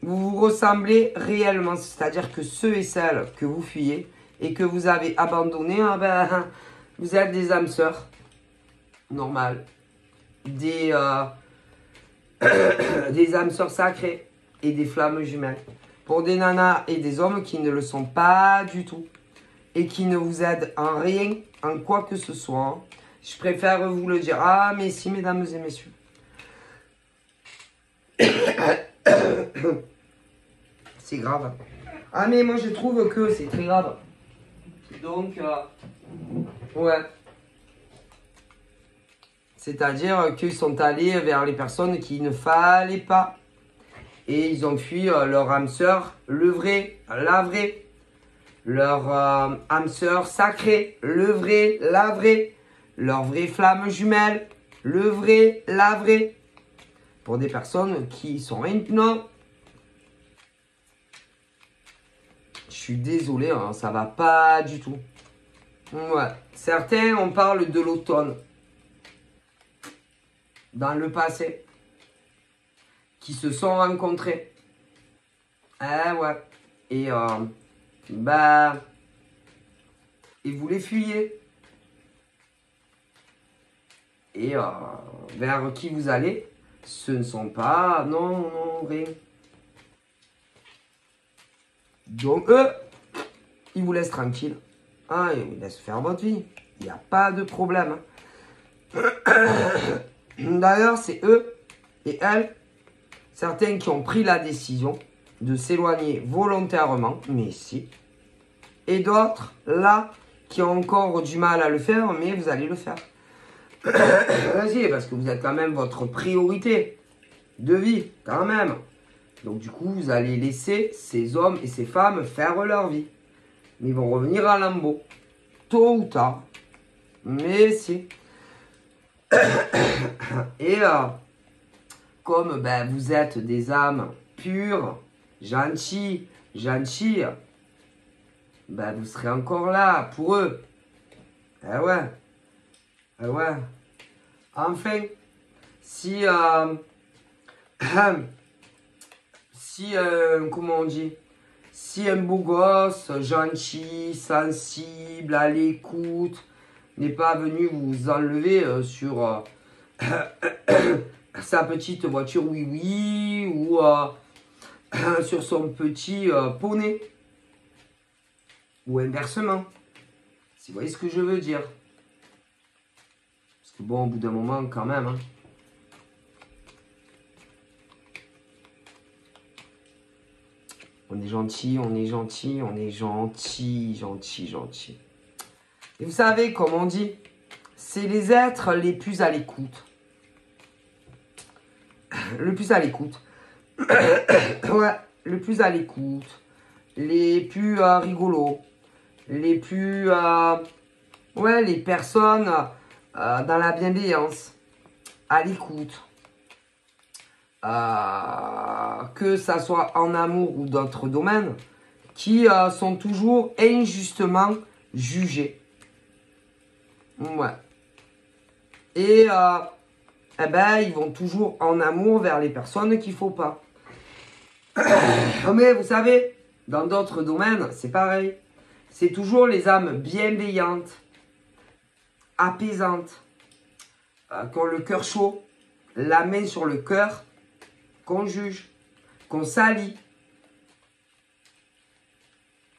vous vous ressemblez réellement. C'est-à-dire que ceux et celles que vous fuyez et que vous avez abandonnés, ah ben, vous êtes des âmes sœurs. Normal. Des âmes sœurs sacrées et des flammes jumelles. Pour des nanas et des hommes qui ne le sont pas du tout. Et qui ne vous aident en rien, en quoi que ce soit. Je préfère vous le dire. Ah, mais si, mesdames et messieurs. C'est grave. Ah, mais moi, je trouve que c'est très grave. Donc, ouais. C'est-à-dire qu'ils sont allés vers les personnes qu'il ne fallait pas. Et ils ont fui leur âme sœur, le vrai, la vraie. Leur âme sœur sacrée, le vrai, la vraie. Leur vraie flamme jumelle, le vrai, la vraie. Pour des personnes qui sont maintenant. Je suis désolé, hein, ça va pas du tout. Ouais. Certains, on parle de l'automne. Dans le passé. Qui se sont rencontrés. Ouais. Et et vous les fuyez. Et vers qui vous allez, ce ne sont pas... Non, rien. Donc eux, ils vous laissent tranquille. Ah, ils vous laissent faire votre vie. Il n'y a pas de problème. D'ailleurs, c'est eux et elles, certains qui ont pris la décision de s'éloigner volontairement, mais si. Et d'autres, là, qui ont encore du mal à le faire, mais vous allez le faire. Vas-y, parce que vous êtes quand même votre priorité de vie, quand même. Donc du coup, vous allez laisser ces hommes et ces femmes faire leur vie. Mais ils vont revenir à lambeaux, tôt ou tard. Mais si. Et comme vous êtes des âmes pures, gentilles, vous serez encore là pour eux. Eh ouais. Eh ouais. Enfin, si, comment on dit, si un beau gosse, gentil, sensible, à l'écoute, n'est pas venu vous enlever sur sa petite voiture oui ou sur son petit poney, ou inversement, si vous voyez ce que je veux dire. Parce que bon, au bout d'un moment, quand même, hein, on est gentil. Et vous savez, comme on dit, c'est les êtres les plus à l'écoute. Le plus à l'écoute. Ouais, le plus à l'écoute. Les plus rigolos. Les plus... ouais, les personnes dans la bienveillance. À l'écoute. Que ça soit en amour ou d'autres domaines, qui sont toujours injustement jugés. Ouais. Et ils vont toujours en amour vers les personnes qu'il ne faut pas. Mais vous savez, dans d'autres domaines, c'est pareil. C'est toujours les âmes bienveillantes, apaisantes, qui ont le cœur chaud, la main sur le cœur, qu'on juge, qu'on salit.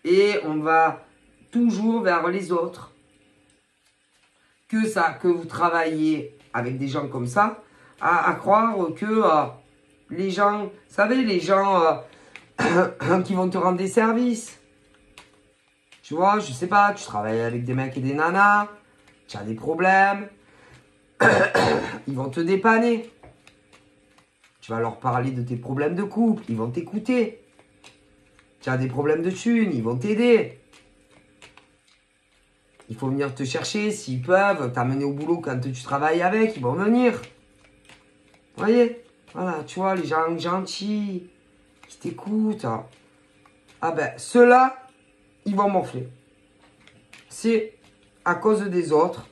Et on va toujours vers les autres. Que vous travaillez avec des gens comme ça, à croire que les gens, vous savez, les gens qui vont te rendre des services. Tu vois, je sais pas, tu travailles avec des mecs et des nanas, tu as des problèmes, ils vont te dépanner. Tu vas leur parler de tes problèmes de couple, ils vont t'écouter. Tu as des problèmes de thunes, ils vont t'aider. Il faut venir te chercher, s'ils peuvent, t'amener au boulot quand tu travailles avec, ils vont venir. Vous voyez? Voilà, tu vois, les gens gentils, qui t'écoutent. Ceux-là, ils vont morfler. C'est à cause des autres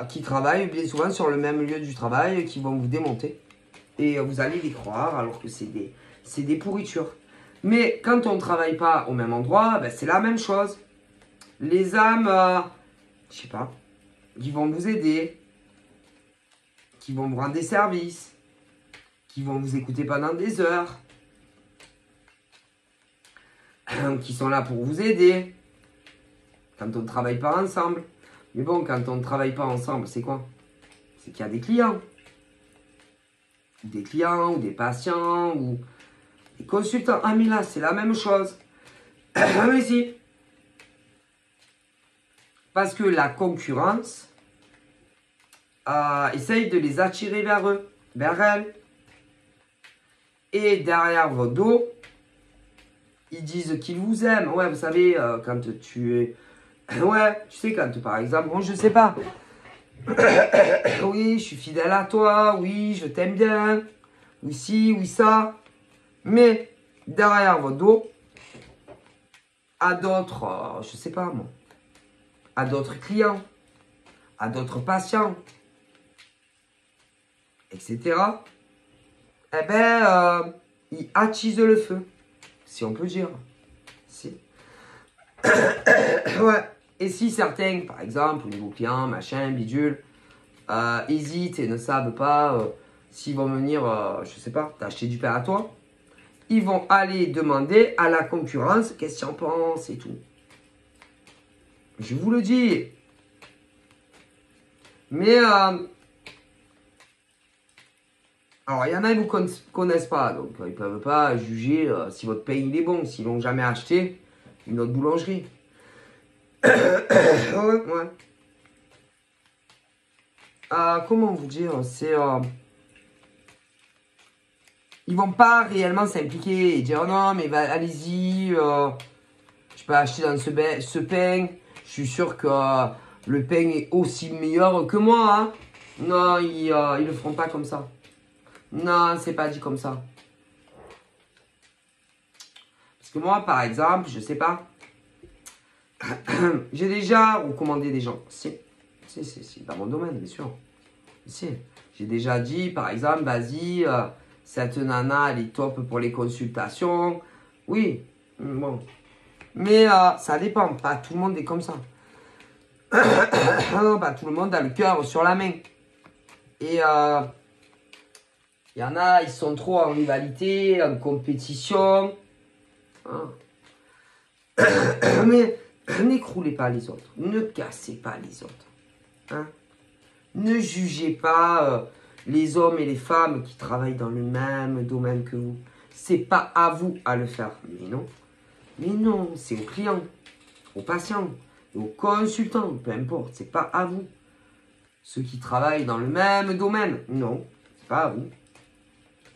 qui travaillent bien souvent sur le même lieu du travail, qui vont vous démonter. Et vous allez les croire alors que c'est des pourritures. Mais quand on ne travaille pas au même endroit, c'est la même chose. Les âmes, je sais pas, qui vont vous aider, qui vont vous rendre des services, qui vont vous écouter pendant des heures, qui sont là pour vous aider, quand on ne travaille pas ensemble. Mais bon, quand on ne travaille pas ensemble, c'est quoi? C'est qu'il y a des clients. Des clients, ou des patients, ou des consultants. Ah mais là, c'est la même chose. Mais si. Parce que la concurrence essaye de les attirer vers eux, vers elles. Et derrière votre dos, ils disent qu'ils vous aiment. Ouais, vous savez, quand tu es... Ouais, tu sais, quand par exemple, bon, je sais pas. Oui, je suis fidèle à toi. Oui, je t'aime bien. Oui, si, oui, ça. Mais derrière votre dos, à d'autres, je sais pas moi, à d'autres clients, à d'autres patients, etc. Eh ben, ils attisent le feu, si on peut dire. Si. Ouais. Et si certains, par exemple, nouveaux clients, machin, bidule, hésitent et ne savent pas s'ils vont venir, je sais pas, t'acheter du pain à toi, ils vont aller demander à la concurrence qu'est-ce qu'ils en pensent et tout. Je vous le dis. Mais, alors, il y en a, ils ne vous connaissent pas, donc ils ne peuvent pas juger si votre pain il est bon, s'ils n'ont jamais acheté une autre boulangerie. Ouais. Comment vous dire, c'est... ils vont pas réellement s'impliquer et dire oh non, mais allez-y, je peux acheter dans ce pain, je suis sûr que le pain est aussi meilleur que moi. Hein. Non, ils le feront pas comme ça. Non, c'est pas dit comme ça. Parce que moi, par exemple, je sais pas, j'ai déjà recommandé des gens. Si, dans mon domaine, bien sûr. Si, j'ai déjà dit, par exemple, vas-y, cette nana, elle est top pour les consultations. Oui, bon. Mais ça dépend, pas tout le monde est comme ça. Non, pas tout le monde a le cœur sur la main. Et il y en a, ils sont trop en rivalité, en compétition. Hein. Mais n'écroulez pas les autres. Ne cassez pas les autres. Hein. Ne jugez pas les hommes et les femmes qui travaillent dans le même domaine que vous. C'est pas à vous à le faire. Mais non, c'est aux clients, aux patients, aux consultants, peu importe. C'est pas à vous. Ceux qui travaillent dans le même domaine, non, c'est pas à vous.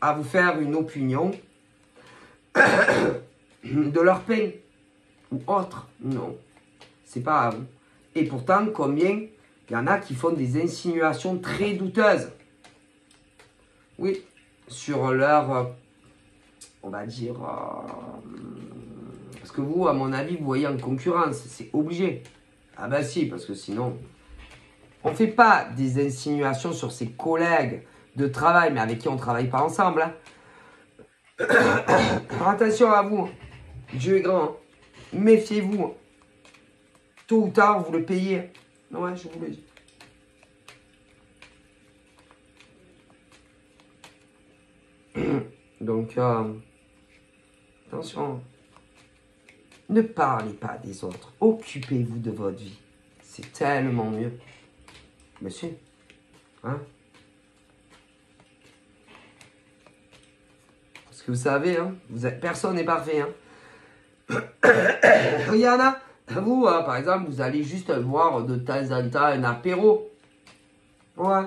À vous faire une opinion de leur pain ou autre. Non, c'est pas à vous. Et pourtant, combien il y en a qui font des insinuations très douteuses. Oui, sur leur, on va dire, parce que vous, à mon avis, vous voyez en concurrence, c'est obligé. Ah ben si, parce que sinon, on ne fait pas des insinuations sur ses collègues de travail, mais avec qui on ne travaille pas ensemble. Hein. Attention à vous, Dieu est grand. Hein. Méfiez-vous. Tôt ou tard, vous le payez. Ouais, je vous le dis. Donc, attention. Ne parlez pas des autres. Occupez-vous de votre vie. C'est tellement mieux. Monsieur. Hein? Parce que vous savez, hein, personne n'est parfait. Hein? Il y en a. Vous, par exemple, vous allez juste boire de temps en temps un apéro. Ouais,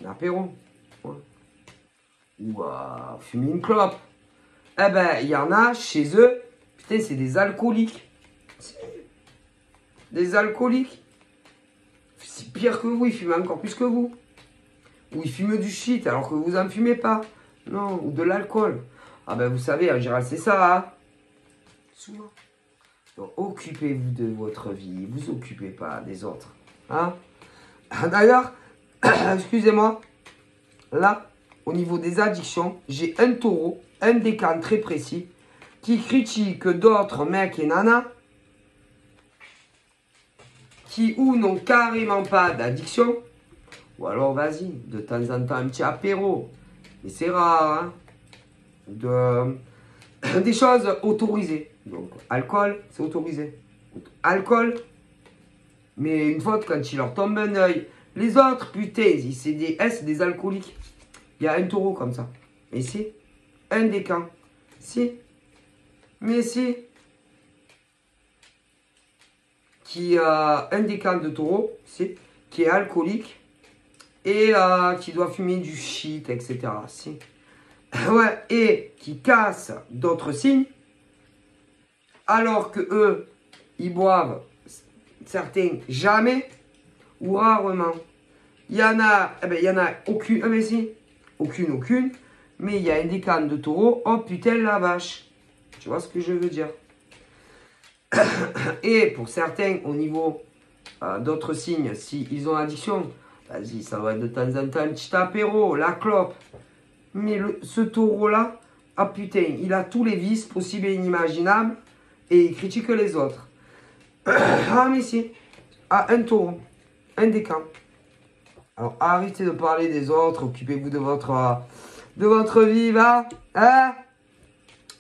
un apéro. Ouais. Ou fumer une clope. Eh ben, il y en a chez eux. Putain, c'est des alcooliques. Des alcooliques. C'est pire que vous, ils fument encore plus que vous. Ou ils fument du shit alors que vous en fumez pas. Non, ou de l'alcool. Ah ben, vous savez, en général, c'est ça. Hein. Souvent. Donc, occupez-vous de votre vie. Vous occupez pas des autres. Hein? D'ailleurs, excusez-moi. Là, au niveau des addictions, j'ai un taureau, un décan très précis, qui critique d'autres mecs et nanas qui ou n'ont carrément pas d'addiction, ou alors vas-y, de temps en temps un petit apéro, mais c'est rare, hein, des choses autorisées. Donc, alcool, c'est autorisé. Alcool, mais une fois quand il leur tombe un œil, les autres, putain, c'est des alcooliques. Il y a un taureau comme ça. Et si, un décan. Si, mais si, qui a un décan de taureau, si, qui est alcoolique et qui doit fumer du shit, etc. Si. Ouais, et qui cassent d'autres signes, alors que eux, ils boivent certains jamais ou rarement. Il y en a, il y en a aucune, mais si, aucune, mais il y a un décan de taureau, oh putain la vache. Tu vois ce que je veux dire? Et pour certains, au niveau d'autres signes, s'ils ont addiction, vas-y, ça va être de temps en temps un petit apéro, la clope. Mais ce taureau-là, ah putain, il a tous les vices possibles et inimaginables et il critique les autres. Ah mais si, un taureau, un décan. Alors arrêtez de parler des autres, occupez-vous de votre vie, va. Hein?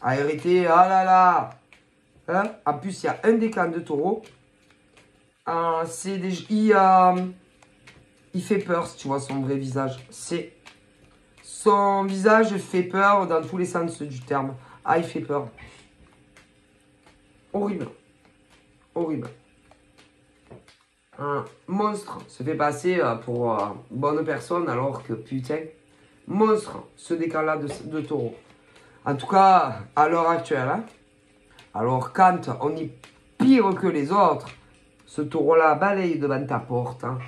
Arrêtez, ah là là. Hein? En plus, il y a un décan de taureau. Il fait peur, si tu vois son vrai visage. Son visage fait peur dans tous les sens du terme. Ah, il fait peur. Horrible. Horrible. Un monstre se fait passer pour bonne personne alors que putain, monstre, ce décan-là de taureau. En tout cas, à l'heure actuelle. Hein. Alors quand on est pire que les autres, ce taureau-là balaye devant ta porte. Hein.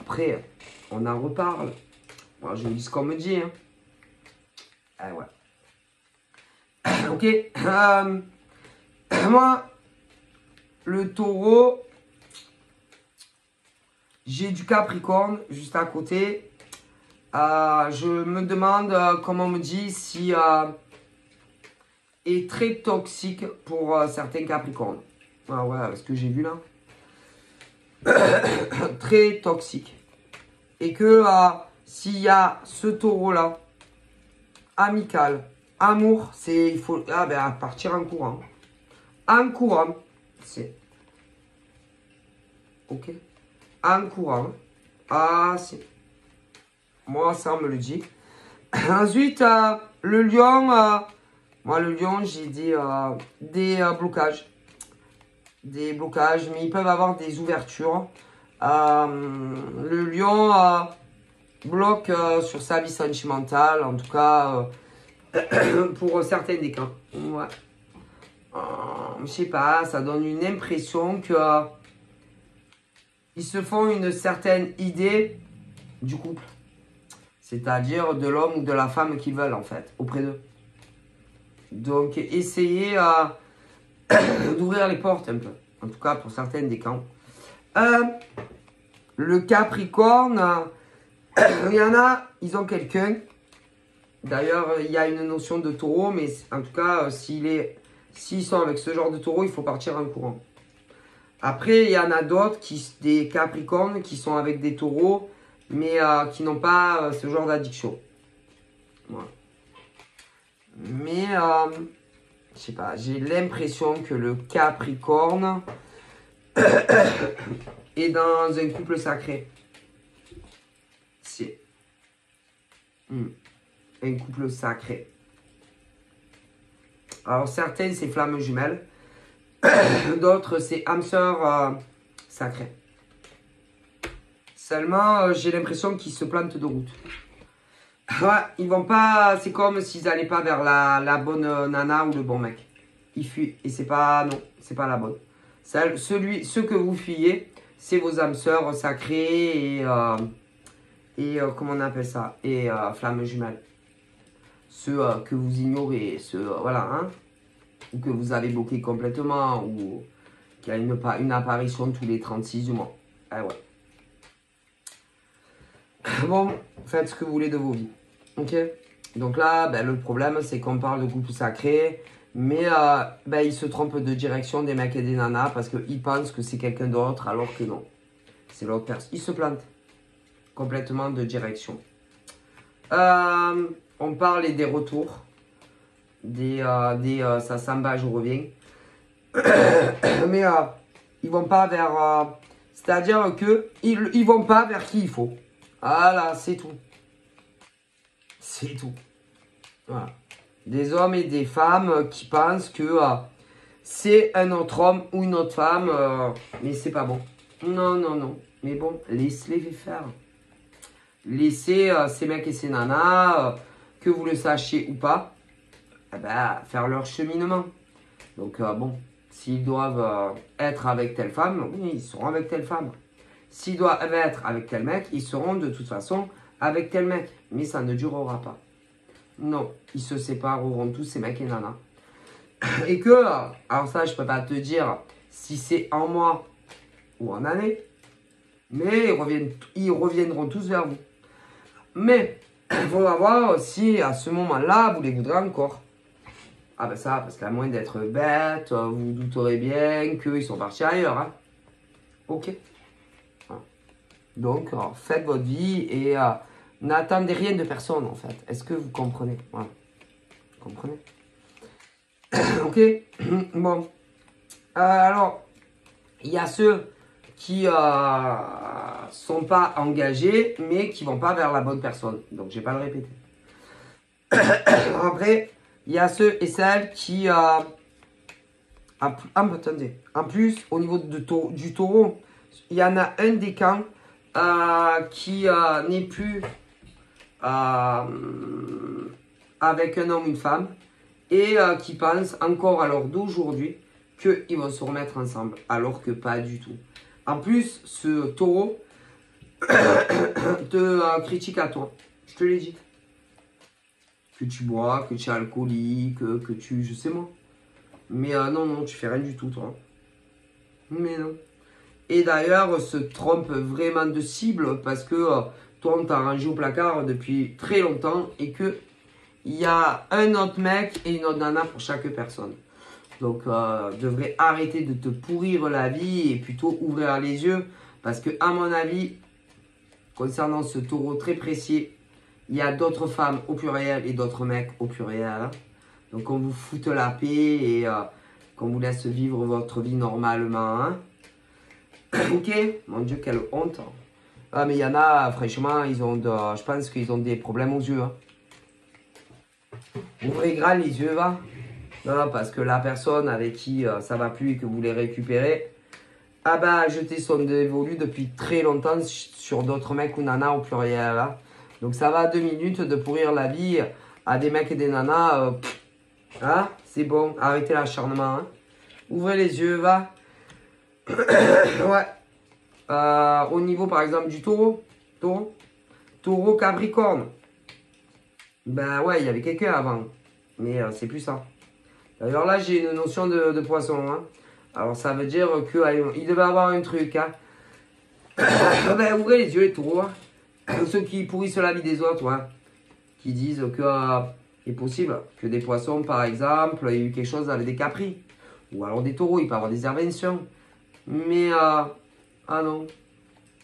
Après, on en reparle. Moi, je vous dis ce qu'on me dit. Hein. Ah ouais. Ok. Moi, le taureau, j'ai du Capricorne juste à côté. Je me demande, comme on me dit, si est très toxique pour certains Capricornes. Ah ouais, ce que j'ai vu là. Très toxique. Et que s'il y a ce taureau-là, amical, amour, il faut partir en courant. En courant, c'est... Ok. En courant. Ah, c'est... Moi, ça, on me le dit. Ensuite, le lion... moi, le lion, j'ai des blocages. Des blocages, mais ils peuvent avoir des ouvertures. Le lion bloque sur sa vie sentimentale, en tout cas pour certains des cas. Ouais. Je sais pas, ça donne une impression que ils se font une certaine idée du couple. C'est-à-dire de l'homme ou de la femme qu'ils veulent en fait, auprès d'eux. Donc essayez d'ouvrir les portes un peu. En tout cas pour certaines des camps. Le Capricorne, il y en a, ils ont quelqu'un. D'ailleurs, il y a une notion de taureau, mais en tout cas, s'ils sont avec ce genre de taureau, il faut partir en courant. Après, il y en a d'autres, des Capricornes, qui sont avec des taureaux, mais qui n'ont pas ce genre d'addiction. Voilà. Mais, je sais pas, j'ai l'impression que le Capricorne est dans un couple sacré. C'est un couple sacré. Alors certains c'est flammes jumelles, d'autres c'est âme sœur sacrée. Seulement j'ai l'impression qu'ils se plantent de route. Ouais, ils vont pas, c'est comme s'ils n'allaient pas vers la bonne nana ou le bon mec. Ils fuient et c'est pas, non, c'est pas la bonne. Ceux que vous fuyez, c'est vos âmes sœurs sacrées et comment on appelle ça, et flammes jumelles. Ceux que vous ignorez, ceux, voilà, hein, ou que vous avez bloqué complètement, ou qu'il y a une apparition tous les 36 du mois. Ah ouais. Bon, faites ce que vous voulez de vos vies. Ok. Donc là, le problème, c'est qu'on parle de couple sacré, mais ils se trompent de direction des mecs et des nanas parce qu'ils pensent que c'est quelqu'un d'autre alors que non. C'est l'autre personne. Ils se plantent complètement de direction. On parle des retours, ça s'en va, je reviens. Mais ils vont pas vers... c'est-à-dire qu'ils vont pas vers qui il faut. Voilà, c'est tout. C'est tout. Voilà. Des hommes et des femmes qui pensent que c'est un autre homme ou une autre femme, mais c'est pas bon. Non, non, non. Mais bon, laissez-les faire. Laissez ces mecs et ces nanas que vous le sachiez ou pas, eh ben, faire leur cheminement. Donc bon, s'ils doivent être avec telle femme, oui, ils seront avec telle femme. S'ils doivent être avec tel mec, ils seront de toute façon avec tel mec. Mais ça ne durera pas. Non, ils se sépareront tous ces mecs et nanas. Et que, alors ça, je peux pas te dire si c'est en mois ou en année, mais ils reviendront tous vers vous. Mais, il faudra voir si à ce moment-là, vous les voudrez encore. Ah ben ça, parce qu'à moins d'être bête, vous vous douterez bien qu'ils sont partis ailleurs. Hein. Ok. Voilà. Donc, faites votre vie et n'attendez rien de personne, en fait. Est-ce que vous comprenez? Voilà. Vous comprenez? Ok. Bon. Alors, il y a ceux qui sont pas engagés, mais qui vont pas vers la bonne personne. Donc, je vais pas le répéter. Après, il y a ceux et celles qui... attendez. En plus, au niveau du taureau, il y en a un des camps qui n'est plus avec un homme ou une femme et qui pense encore à l'heure d'aujourd'hui qu'ils vont se remettre ensemble, alors que pas du tout. En plus, ce taureau te critique à toi. Je te l'ai dit. Que tu bois, que tu es alcoolique, que tu... Je sais moi. Mais non, tu fais rien du tout, toi. Mais non. Et d'ailleurs, se trompe vraiment de cible parce que toi, on t'a rangé au placard depuis très longtemps et que il y a un autre mec et une autre nana pour chaque personne. Donc, devrais arrêter de te pourrir la vie et plutôt ouvrir les yeux parce que, à mon avis, concernant ce taureau très précis, il y a d'autres femmes au pluriel et d'autres mecs au pluriel. Hein. Donc, on vous foute la paix et qu'on vous laisse vivre votre vie normalement. Hein. Ok, mon Dieu, quelle honte. Ah, mais il y en a, franchement, je pense qu'ils ont des problèmes aux yeux. Hein. Ouvrez grand les yeux, va. Non, parce que la personne avec qui ça va plus et que vous voulez récupérer, ah bah, a jeté son dévolu depuis très longtemps sur d'autres mecs ou nanas au pluriel. Hein. Donc ça va 2 minutes de pourrir la vie à des mecs et des nanas. Hein, c'est bon, arrêtez l'acharnement. Hein. Ouvrez les yeux, va. Ouais. Au niveau par exemple du taureau Capricorne. Ben ouais, il y avait quelqu'un avant. Mais c'est plus ça. D'ailleurs là, j'ai une notion de poisson. Hein. Alors ça veut dire qu'il devait avoir un truc. Hein. Ben, ouvrez les yeux les taureaux. Hein. Ceux qui pourrissent la vie des autres. Hein. Qui disent que c'est possible que des poissons par exemple, il y a eu quelque chose avec des capris. Ou alors des taureaux, il peut y avoir des interventions. Mais ah non.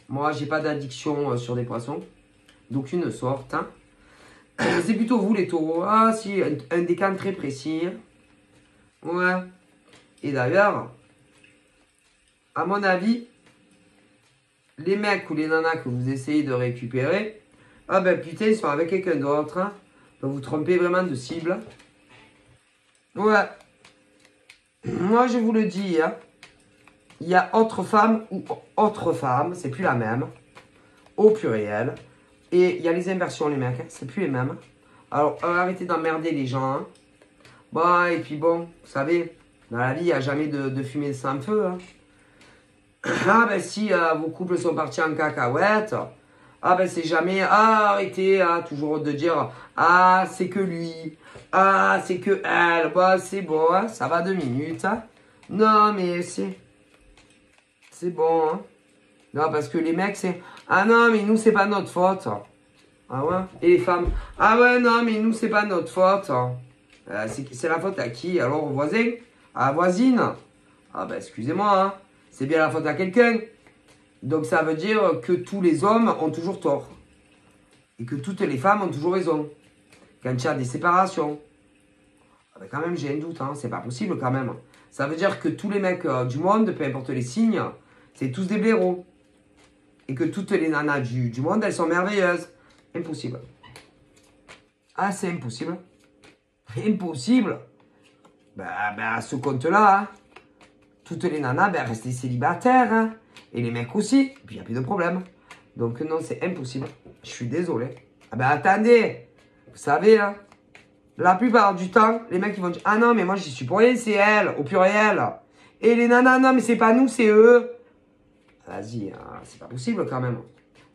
Moi, j'ai pas d'addiction sur des poissons. D'aucune sorte. Hein. C'est plutôt vous, les taureaux. Ah, si, un décan très précis. Ouais. Et d'ailleurs, à mon avis, les mecs ou les nanas que vous essayez de récupérer, ah ben putain, ils sont avec quelqu'un d'autre. Hein. Donc vous trompez vraiment de cible. Ouais. Moi, je vous le dis, hein. Il y a autre femme ou autre femme, c'est plus la même, au pluriel. Et il y a les inversions, les mecs, hein, c'est plus les mêmes. Alors, arrêtez d'emmerder les gens. Hein. Bon, et puis bon, vous savez, dans la vie, il n'y a jamais de fumée sans feu. Hein. Ah ben si vos couples sont partis en cacahuète, ah ben c'est jamais, arrêtez toujours de dire, c'est que lui, c'est que elle, bah c'est bon, hein, ça va 2 minutes. Hein. Non mais c'est bon, hein. Non, parce que les mecs, c'est... Ah non, mais nous, c'est pas notre faute. Ah ouais? Et les femmes? Ah ouais, non, mais nous, c'est pas notre faute. C'est la faute à qui? Alors, au voisin? À la voisine? Ah ben, excusez-moi, hein. C'est bien la faute à quelqu'un. Donc, ça veut dire que tous les hommes ont toujours tort. Et que toutes les femmes ont toujours raison. Quand il y a des séparations. Ah ben, quand même, j'ai un doute, hein. C'est pas possible, quand même. Ça veut dire que tous les mecs du monde, peu importe les signes, c'est tous des blaireaux. Et que toutes les nanas du monde, elles sont merveilleuses. Impossible. Ah, c'est impossible. Impossible. Ben, à ce compte-là, hein, toutes les nanas, restez célibataires. Hein, et les mecs aussi. Et puis, il n'y a plus de problème. Donc, non, c'est impossible. Je suis désolé. Ah ben, attendez. vous savez, hein, la plupart du temps, les mecs, ils vont dire, ah non, mais moi, j'y suis pour rien, c'est elle, au pluriel. Et les nanas, non, mais c'est pas nous, c'est eux. Vas-y, hein, c'est pas possible quand même.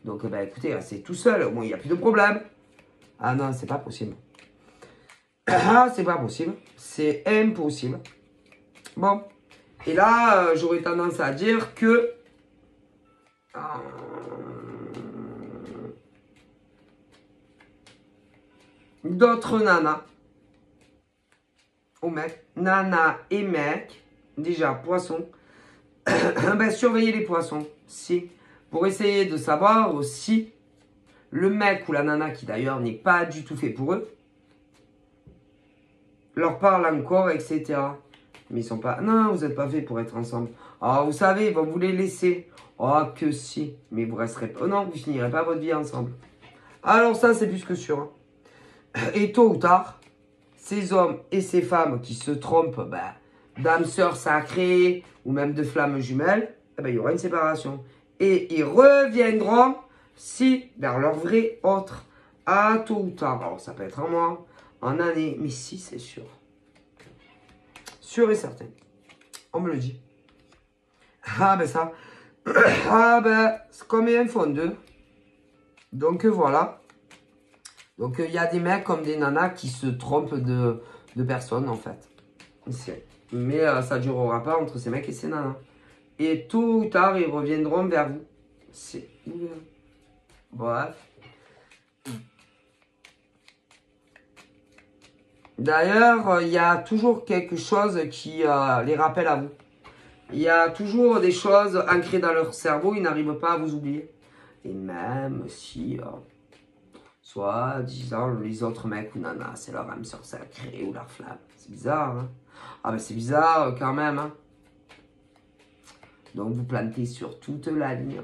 Donc, ben, écoutez, c'est tout seul, bon, il n'y a plus de problème. Ah non, c'est pas possible. Ah, c'est pas possible. C'est impossible. Bon. Et là, j'aurais tendance à dire que... d'autres nanas, ou mecs, nanas et mecs, déjà poissons, ben, surveillez les poissons, si, pour essayer de savoir si le mec ou la nana, qui d'ailleurs n'est pas du tout fait pour eux, leur parle encore, etc. Mais ils sont pas, non, vous n'êtes pas fait pour être ensemble. Ah, vous savez, ils vont vous les laisser. Oh, que si, mais vous resterez pas, non, vous finirez pas votre vie ensemble. Alors ça, c'est plus que sûr. Hein. Et tôt ou tard, ces hommes et ces femmes qui se trompent ben, d'âme sœur sacrée ou même de flammes jumelles, eh ben, il y aura une séparation. Et ils reviendront si vers leur vrai autre. À tôt ou tard. Alors ça peut être en mois, en année, mais si c'est sûr. Sûr et certain. On me le dit. Ah ben ça. Ah ben, combien font deux? Donc voilà. Donc, il y a des mecs comme des nanas qui se trompent de personnes, en fait. Mais ça ne durera pas entre ces mecs et ces nanas. Et tôt ou tard, ils reviendront vers vous. C'est... Bref. D'ailleurs, il y a toujours quelque chose qui les rappelle à vous. Il y a toujours des choses ancrées dans leur cerveau, ils n'arrivent pas à vous oublier. Et même si... soit disant les autres mecs ou nanas, c'est leur âme sœur sacrée ou leur flamme. C'est bizarre, hein? Ah ben c'est bizarre quand même, hein? Donc vous plantez sur toute la ligne.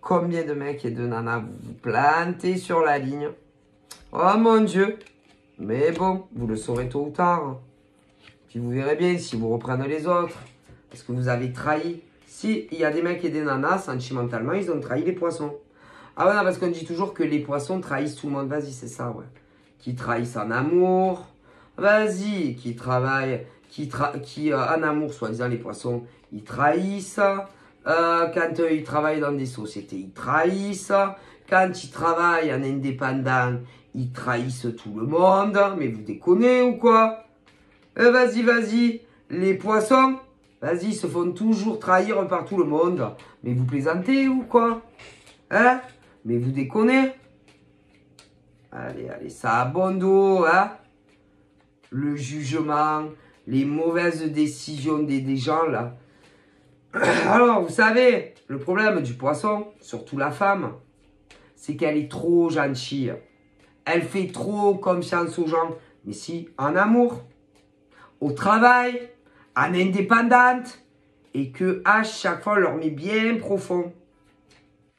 Combien de mecs et de nanas vous plantez sur la ligne? Oh mon Dieu! Mais bon, vous le saurez tôt ou tard. Puis vous verrez bien si vous reprenez les autres. Parce que vous avez trahi. Si il y a des mecs et des nanas, sentimentalement, ils ont trahi les poissons. Ah ouais, non, parce qu'on dit toujours que les poissons trahissent tout le monde. Vas-y, c'est ça, ouais. Qui trahissent en amour. Vas-y, qui travaillent, en amour, soi-disant, les poissons, ils trahissent. Quand ils travaillent dans des sociétés, ils trahissent. Quand ils travaillent en indépendant, ils trahissent tout le monde. Mais vous déconnez ou quoi? Vas-y, vas-y. Les poissons, vas-y, se font toujours trahir par tout le monde. Mais vous plaisantez ou quoi? Hein? Mais vous déconnez? Allez, allez, ça a bon dos, hein? Le jugement, les mauvaises décisions des gens, là. Alors, vous savez, le problème du poisson, surtout la femme, c'est qu'elle est trop gentille. Elle fait trop confiance aux gens. Mais si, en amour, au travail, en indépendante, et que à chaque fois, on leur met bien profond.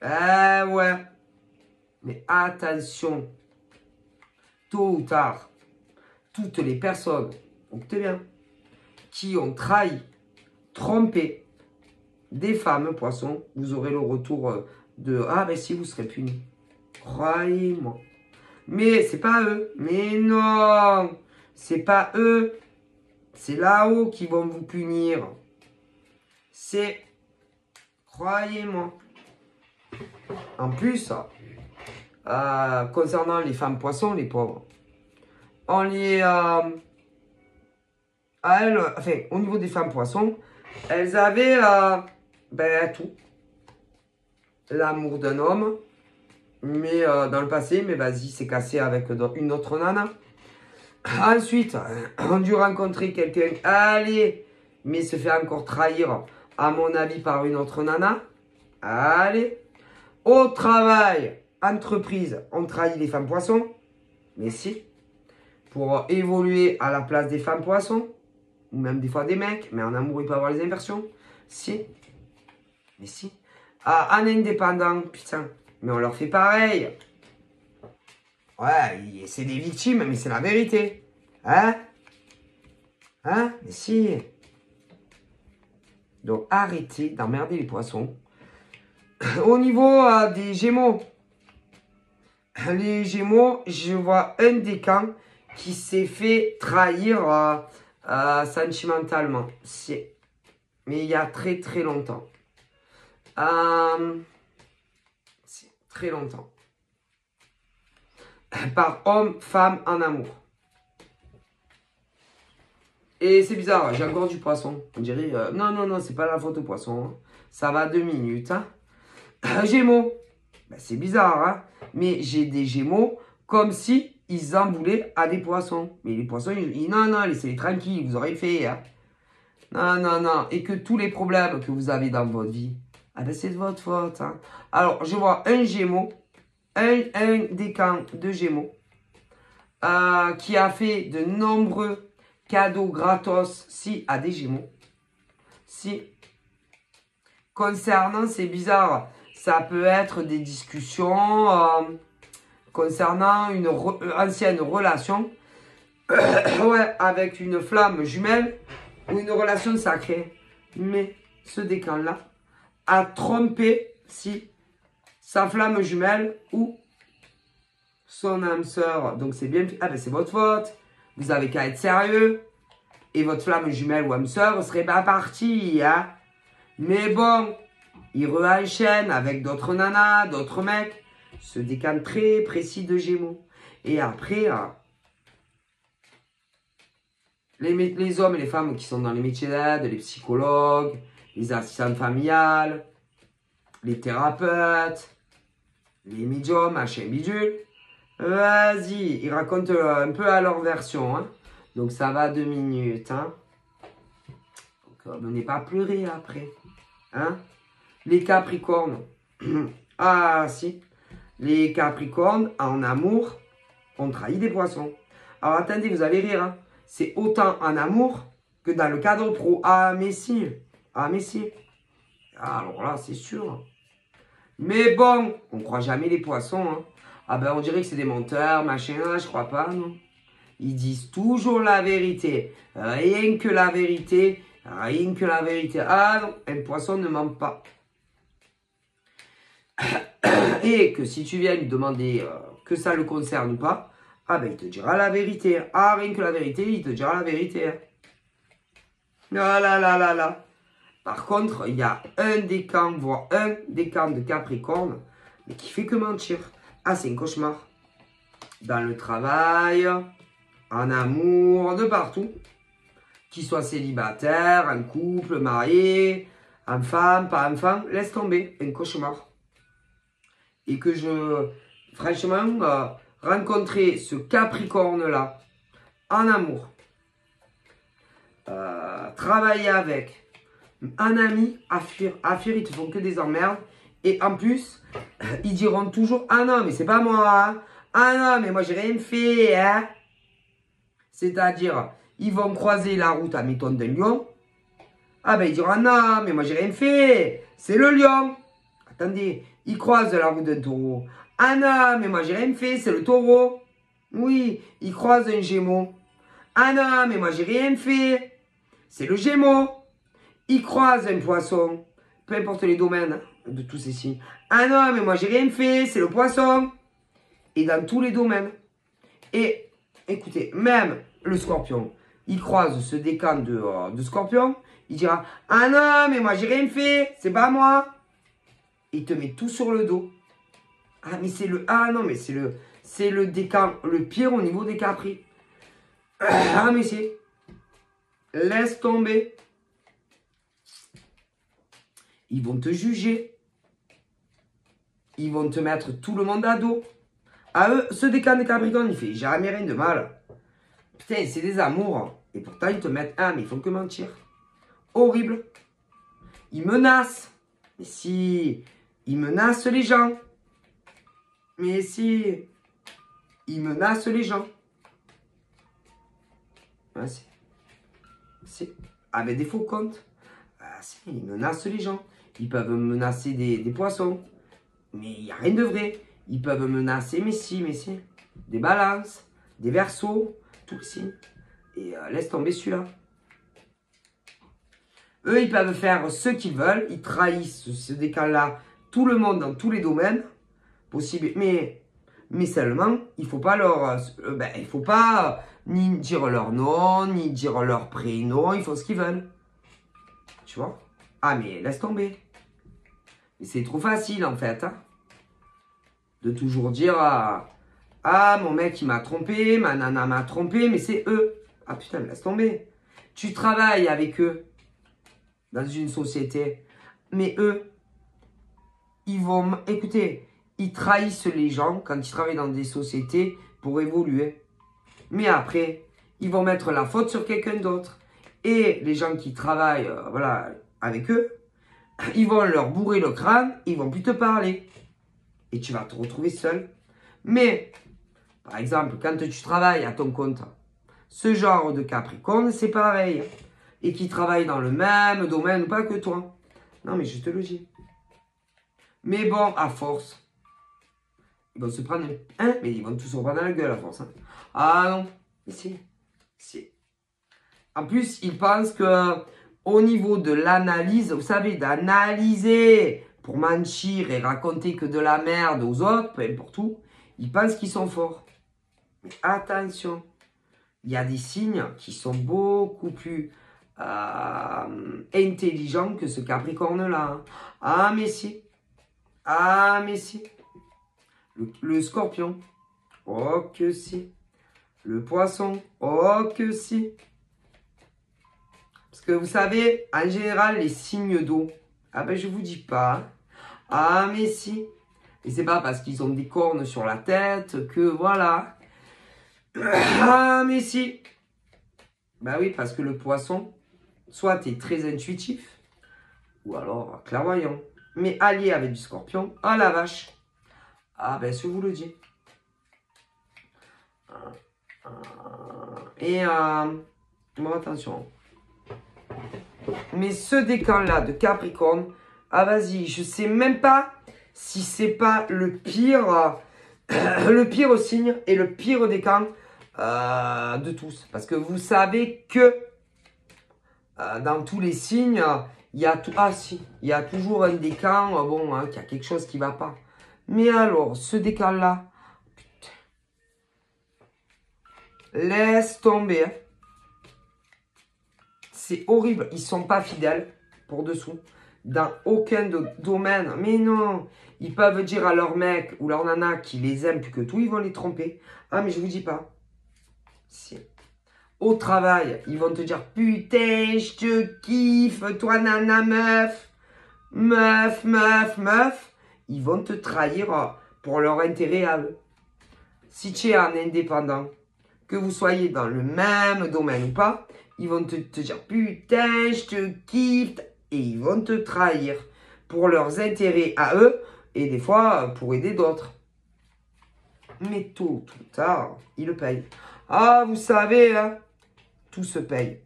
Ouais. Mais attention, tôt ou tard, toutes les personnes, écoutez bien, qui ont trahi, trompé des femmes poissons, vous aurez le retour de « Ah ben si, vous serez punis. » Croyez-moi. Mais c'est pas eux. Mais non, c'est pas eux. C'est là-haut qui vont vous punir. C'est, croyez-moi. En plus, concernant les femmes poissons, les pauvres, on les... au niveau des femmes poissons, elles avaient tout. L'amour d'un homme, mais dans le passé, mais vas-y, c'est cassé avec une autre nana. Ensuite, on a dû rencontrer quelqu'un, allez, mais se fait encore trahir, à mon avis, par une autre nana. Allez. Au travail, entreprise, on trahit les femmes poissons. Mais si. Pour évoluer à la place des femmes poissons. Ou même des fois des mecs. Mais en amour, il peut y avoir les inversions. Si. Mais si. En indépendant, putain. Mais on leur fait pareil. Ouais, c'est des victimes, mais c'est la vérité. Hein? Hein? Mais si. Donc arrêtez d'emmerder les poissons. Au niveau des Gémeaux, Les Gémeaux, je vois un décan qui s'est fait trahir sentimentalement. Mais il y a très très longtemps. Très longtemps. Par homme, femme, en amour. Et c'est bizarre, j'ai encore du poisson. On dirait, non, non, non, c'est pas la faute au poisson. Hein. Ça va 2 minutes. Hein. Gémeaux. Ben, c'est bizarre, hein. Mais j'ai des Gémeaux comme si ils en voulaient à des poissons. Mais les poissons, non, non, laissez-les tranquilles, vous aurez fait. Hein. Non, non, non. Et que tous les problèmes que vous avez dans votre vie, ah ben c'est de votre faute. Hein. Alors, je vois un Gémeaux, un décan de Gémeaux, qui a fait de nombreux cadeaux gratos à des Gémeaux. Si. Concernant, c'est bizarre, ça peut être des discussions concernant une ancienne relation ouais, avec une flamme jumelle ou une relation sacrée. Mais ce décan-là a trompé sa flamme jumelle ou son âme sœur. Donc c'est bien, ah ben c'est votre faute. Vous avez qu'à être sérieux. Et votre flamme jumelle ou âme sœur serait pas partie. Hein? Mais bon, il re-enchaîne avec d'autres nanas, d'autres mecs. Ce décan très précis de Gémeaux. Et après, les hommes et les femmes qui sont dans les métiers d'aide, les psychologues, les assistantes familiales, les thérapeutes, les médiums, machin bidule. Vas-y, ils racontent un peu à leur version. Hein. Donc ça va 2 minutes. Hein. Donc venez pas pleurer après. Hein. Les Capricornes. Ah si. Les Capricornes, en amour, ont trahi des poissons. Alors attendez, vous allez rire. Hein. C'est autant en amour que dans le cadre pro. Ah mais si. Ah mais si. Alors là, c'est sûr. Mais bon, on croit jamais les poissons. Hein. Ah ben on dirait que c'est des menteurs, machin, je crois pas, non. Ils disent toujours la vérité. Rien que la vérité. Rien que la vérité. Ah non, un poisson ne ment pas. Et que si tu viens lui demander que ça le concerne ou pas, ah ben il te dira la vérité. Ah, rien que la vérité, il te dira la vérité. Ah là là là là. Par contre, il y a un décan, voire un décan de Capricorne, mais qui fait que mentir. Ah, c'est un cauchemar. Dans le travail, en amour, de partout. Qu'il soit célibataire, en couple, marié, en femme, pas en femme, laisse tomber, un cauchemar. Et que franchement, rencontrer ce Capricorne-là, en amour, travailler avec, un ami, à fuir, ils te font que des emmerdes. Et en plus, ils diront toujours, ah non, mais c'est pas moi, hein. Ah non, mais moi j'ai rien fait, hein. C'est-à-dire, ils vont croiser la route, admettons, d'un lion. Ah ben ils diront, ah non, mais moi j'ai rien fait, c'est le lion. Attendez, ils croisent la route d'un taureau. Ah non, mais moi j'ai rien fait, c'est le taureau. Oui, ils croisent un gémeau. Ah non, mais moi j'ai rien fait, c'est le gémeau. Ils croisent un poisson. Peu importe les domaines de tous ces signes. Ah non, mais moi j'ai rien fait, c'est le poisson. Et dans tous les domaines. Et écoutez, même le scorpion, il croise ce décan de scorpion. Il dira, ah non, mais moi j'ai rien fait, c'est pas moi. Il te met tout sur le dos. Ah, mais c'est le. Ah non, mais c'est le décan, le pire au niveau des capris. Ah, mais c'est. Laisse tomber. Ils vont te juger. Ils vont te mettre tout le monde à dos. À eux, ce décan de Capricorne, il fait jamais rien de mal. Putain, c'est des amours. Et pourtant, ils te mettent. Ah, mais ils font que mentir. Horrible. Ils menacent. Mais si. Ils menacent les gens. Mais si. Ils menacent les gens. Ah, si. Avec des faux comptes. Ah, si, ils menacent les gens. Ils peuvent menacer des poissons. Mais il n'y a rien de vrai. Ils peuvent menacer, mais si. Des balances, des versos, tout si. Et laisse tomber celui-là. Eux, ils peuvent faire ce qu'ils veulent. Ils trahissent ce décan-là. Tout le monde dans tous les domaines possibles. Mais Mais seulement, il faut pas il faut pas ni dire leur nom, ni dire leur prénom. Ils font ce qu'ils veulent. Tu vois? Ah, mais laisse tomber. C'est trop facile, en fait. Hein, de toujours dire, ah, mon mec, il m'a trompé, ma nana m'a trompé, mais c'est eux. Ah, putain, laisse tomber. Tu travailles avec eux dans une société. Mais eux, ils vont... Écoutez, ils trahissent les gens quand ils travaillent dans des sociétés pour évoluer. Mais après, ils vont mettre la faute sur quelqu'un d'autre. Et les gens qui travaillent voilà, avec eux, ils vont leur bourrer le crâne, ils vont plus te parler. Et tu vas te retrouver seul. Mais, par exemple, quand tu travailles à ton compte, ce genre de Capricorne, c'est pareil. Et qui travaille dans le même domaine, pas que toi. Non, mais je te le dis. Mais bon, à force, ils vont se prendre mais ils vont tous se reprendre dans la gueule à force. Hein. Ah non, mais si. En plus, ils pensent que au niveau de l'analyse, vous savez, d'analyser pour mentir et raconter que de la merde aux autres, peu importe où, ils pensent qu'ils sont forts. Mais attention, il y a des signes qui sont beaucoup plus intelligents que ce Capricorne-là. Hein. Ah, mais si. Ah, mais si. Le Scorpion. Oh, que si. Le Poisson. Oh, que si. Parce que vous savez, en général, les signes d'eau, ah ben je vous dis pas. Ah, mais si. Et c'est pas parce qu'ils ont des cornes sur la tête que voilà. Ah, mais si. Bah oui, parce que le poisson, soit tu es très intuitif, ou alors clairvoyant. Mais allié avec du scorpion, ah la vache. Ah ben je vous le dis. Et bon attention. Mais ce décan-là de Capricorne, ah vas-y, je sais même pas si c'est pas le pire, le pire signe et le pire décan de tous. Parce que vous savez que dans tous les signes, il y a tout. Ah si, il y a toujours un décan, bon, hein, qui a quelque chose qui va pas. Mais alors, ce décan-là, laisse tomber. Hein. C'est horrible. Ils sont pas fidèles pour dessous. Dans aucun domaine. Mais non. Ils peuvent dire à leur mec ou leur nana qui les aiment plus que tout. Ils vont les tromper. Ah, mais je vous dis pas. Si. Au travail, ils vont te dire putain, je te kiffe, toi nana meuf. Meuf, meuf, meuf. Ils vont te trahir pour leur intérêt à eux. Si tu es un indépendant, que vous soyez dans le même domaine ou pas, ils vont te dire putain, je te kiffe. Et ils vont te trahir pour leurs intérêts à eux et des fois pour aider d'autres. Mais tôt ou tard, ils le payent. Ah, vous savez, hein, tout se paye.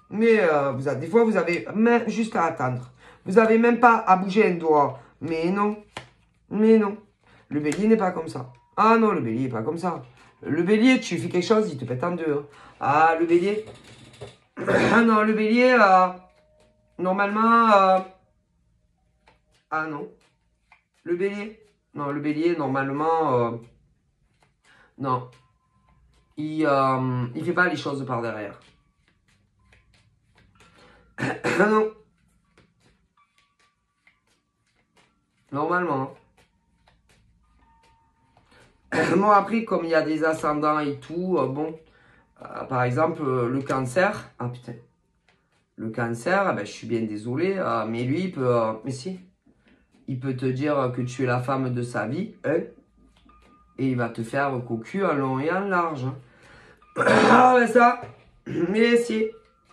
Mais des fois, vous avez même juste à attendre. Vous n'avez même pas à bouger un doigt. Mais non. Mais non. Le bélier n'est pas comme ça. Ah non, le bélier n'est pas comme ça. Le bélier, tu fais quelque chose, il te pète en deux. Hein. Ah, le bélier. Ah non, le bélier, normalement... Ah non. Le bélier. Non, le bélier, normalement... non. Il fait pas les choses par derrière. Ah non. Normalement. Bon, après, comme il y a des ascendants et tout, bon... par exemple, le cancer. Ah putain. Le cancer, ben, je suis bien désolé, mais lui, il peut... mais si. Il peut te dire que tu es la femme de sa vie, hein, et il va te faire cocu en long et en large. Hein. Ah, ben ça, mais si.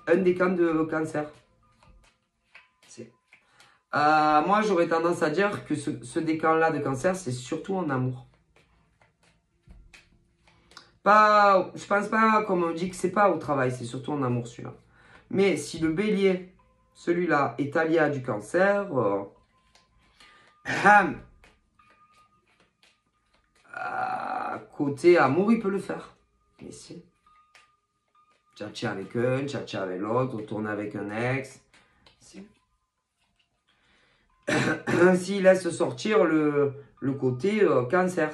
Un décan de cancer. Moi, j'aurais tendance à dire que ce décan-là de cancer, c'est surtout en amour. Pas, je pense pas, comme on dit, que c'est pas au travail, c'est surtout en amour celui-là. Mais si le bélier, celui-là, est allié à du cancer, côté amour, il peut le faire. Mais si. Tchatcher avec un, tchatcher avec l'autre, retourner avec un ex. Si. S'il laisse sortir le côté cancer.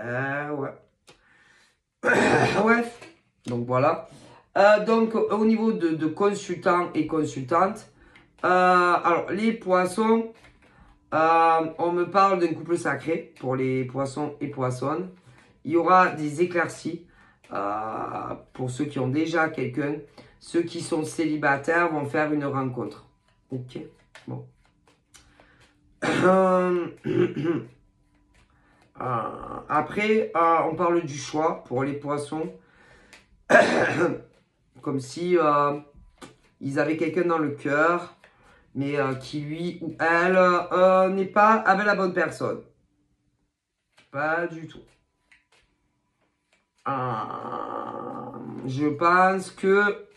Ouais. Ouais. Donc voilà. Donc au niveau de consultants et consultantes, alors les poissons, on me parle d'un couple sacré pour les poissons et poissonnes. Il y aura des éclaircies pour ceux qui ont déjà quelqu'un. Ceux qui sont célibataires vont faire une rencontre. Ok, bon. Après, on parle du choix pour les poissons. Comme si ils avaient quelqu'un dans le cœur, mais qui lui ou elle n'est pas avec la bonne personne. Pas du tout. Je pense que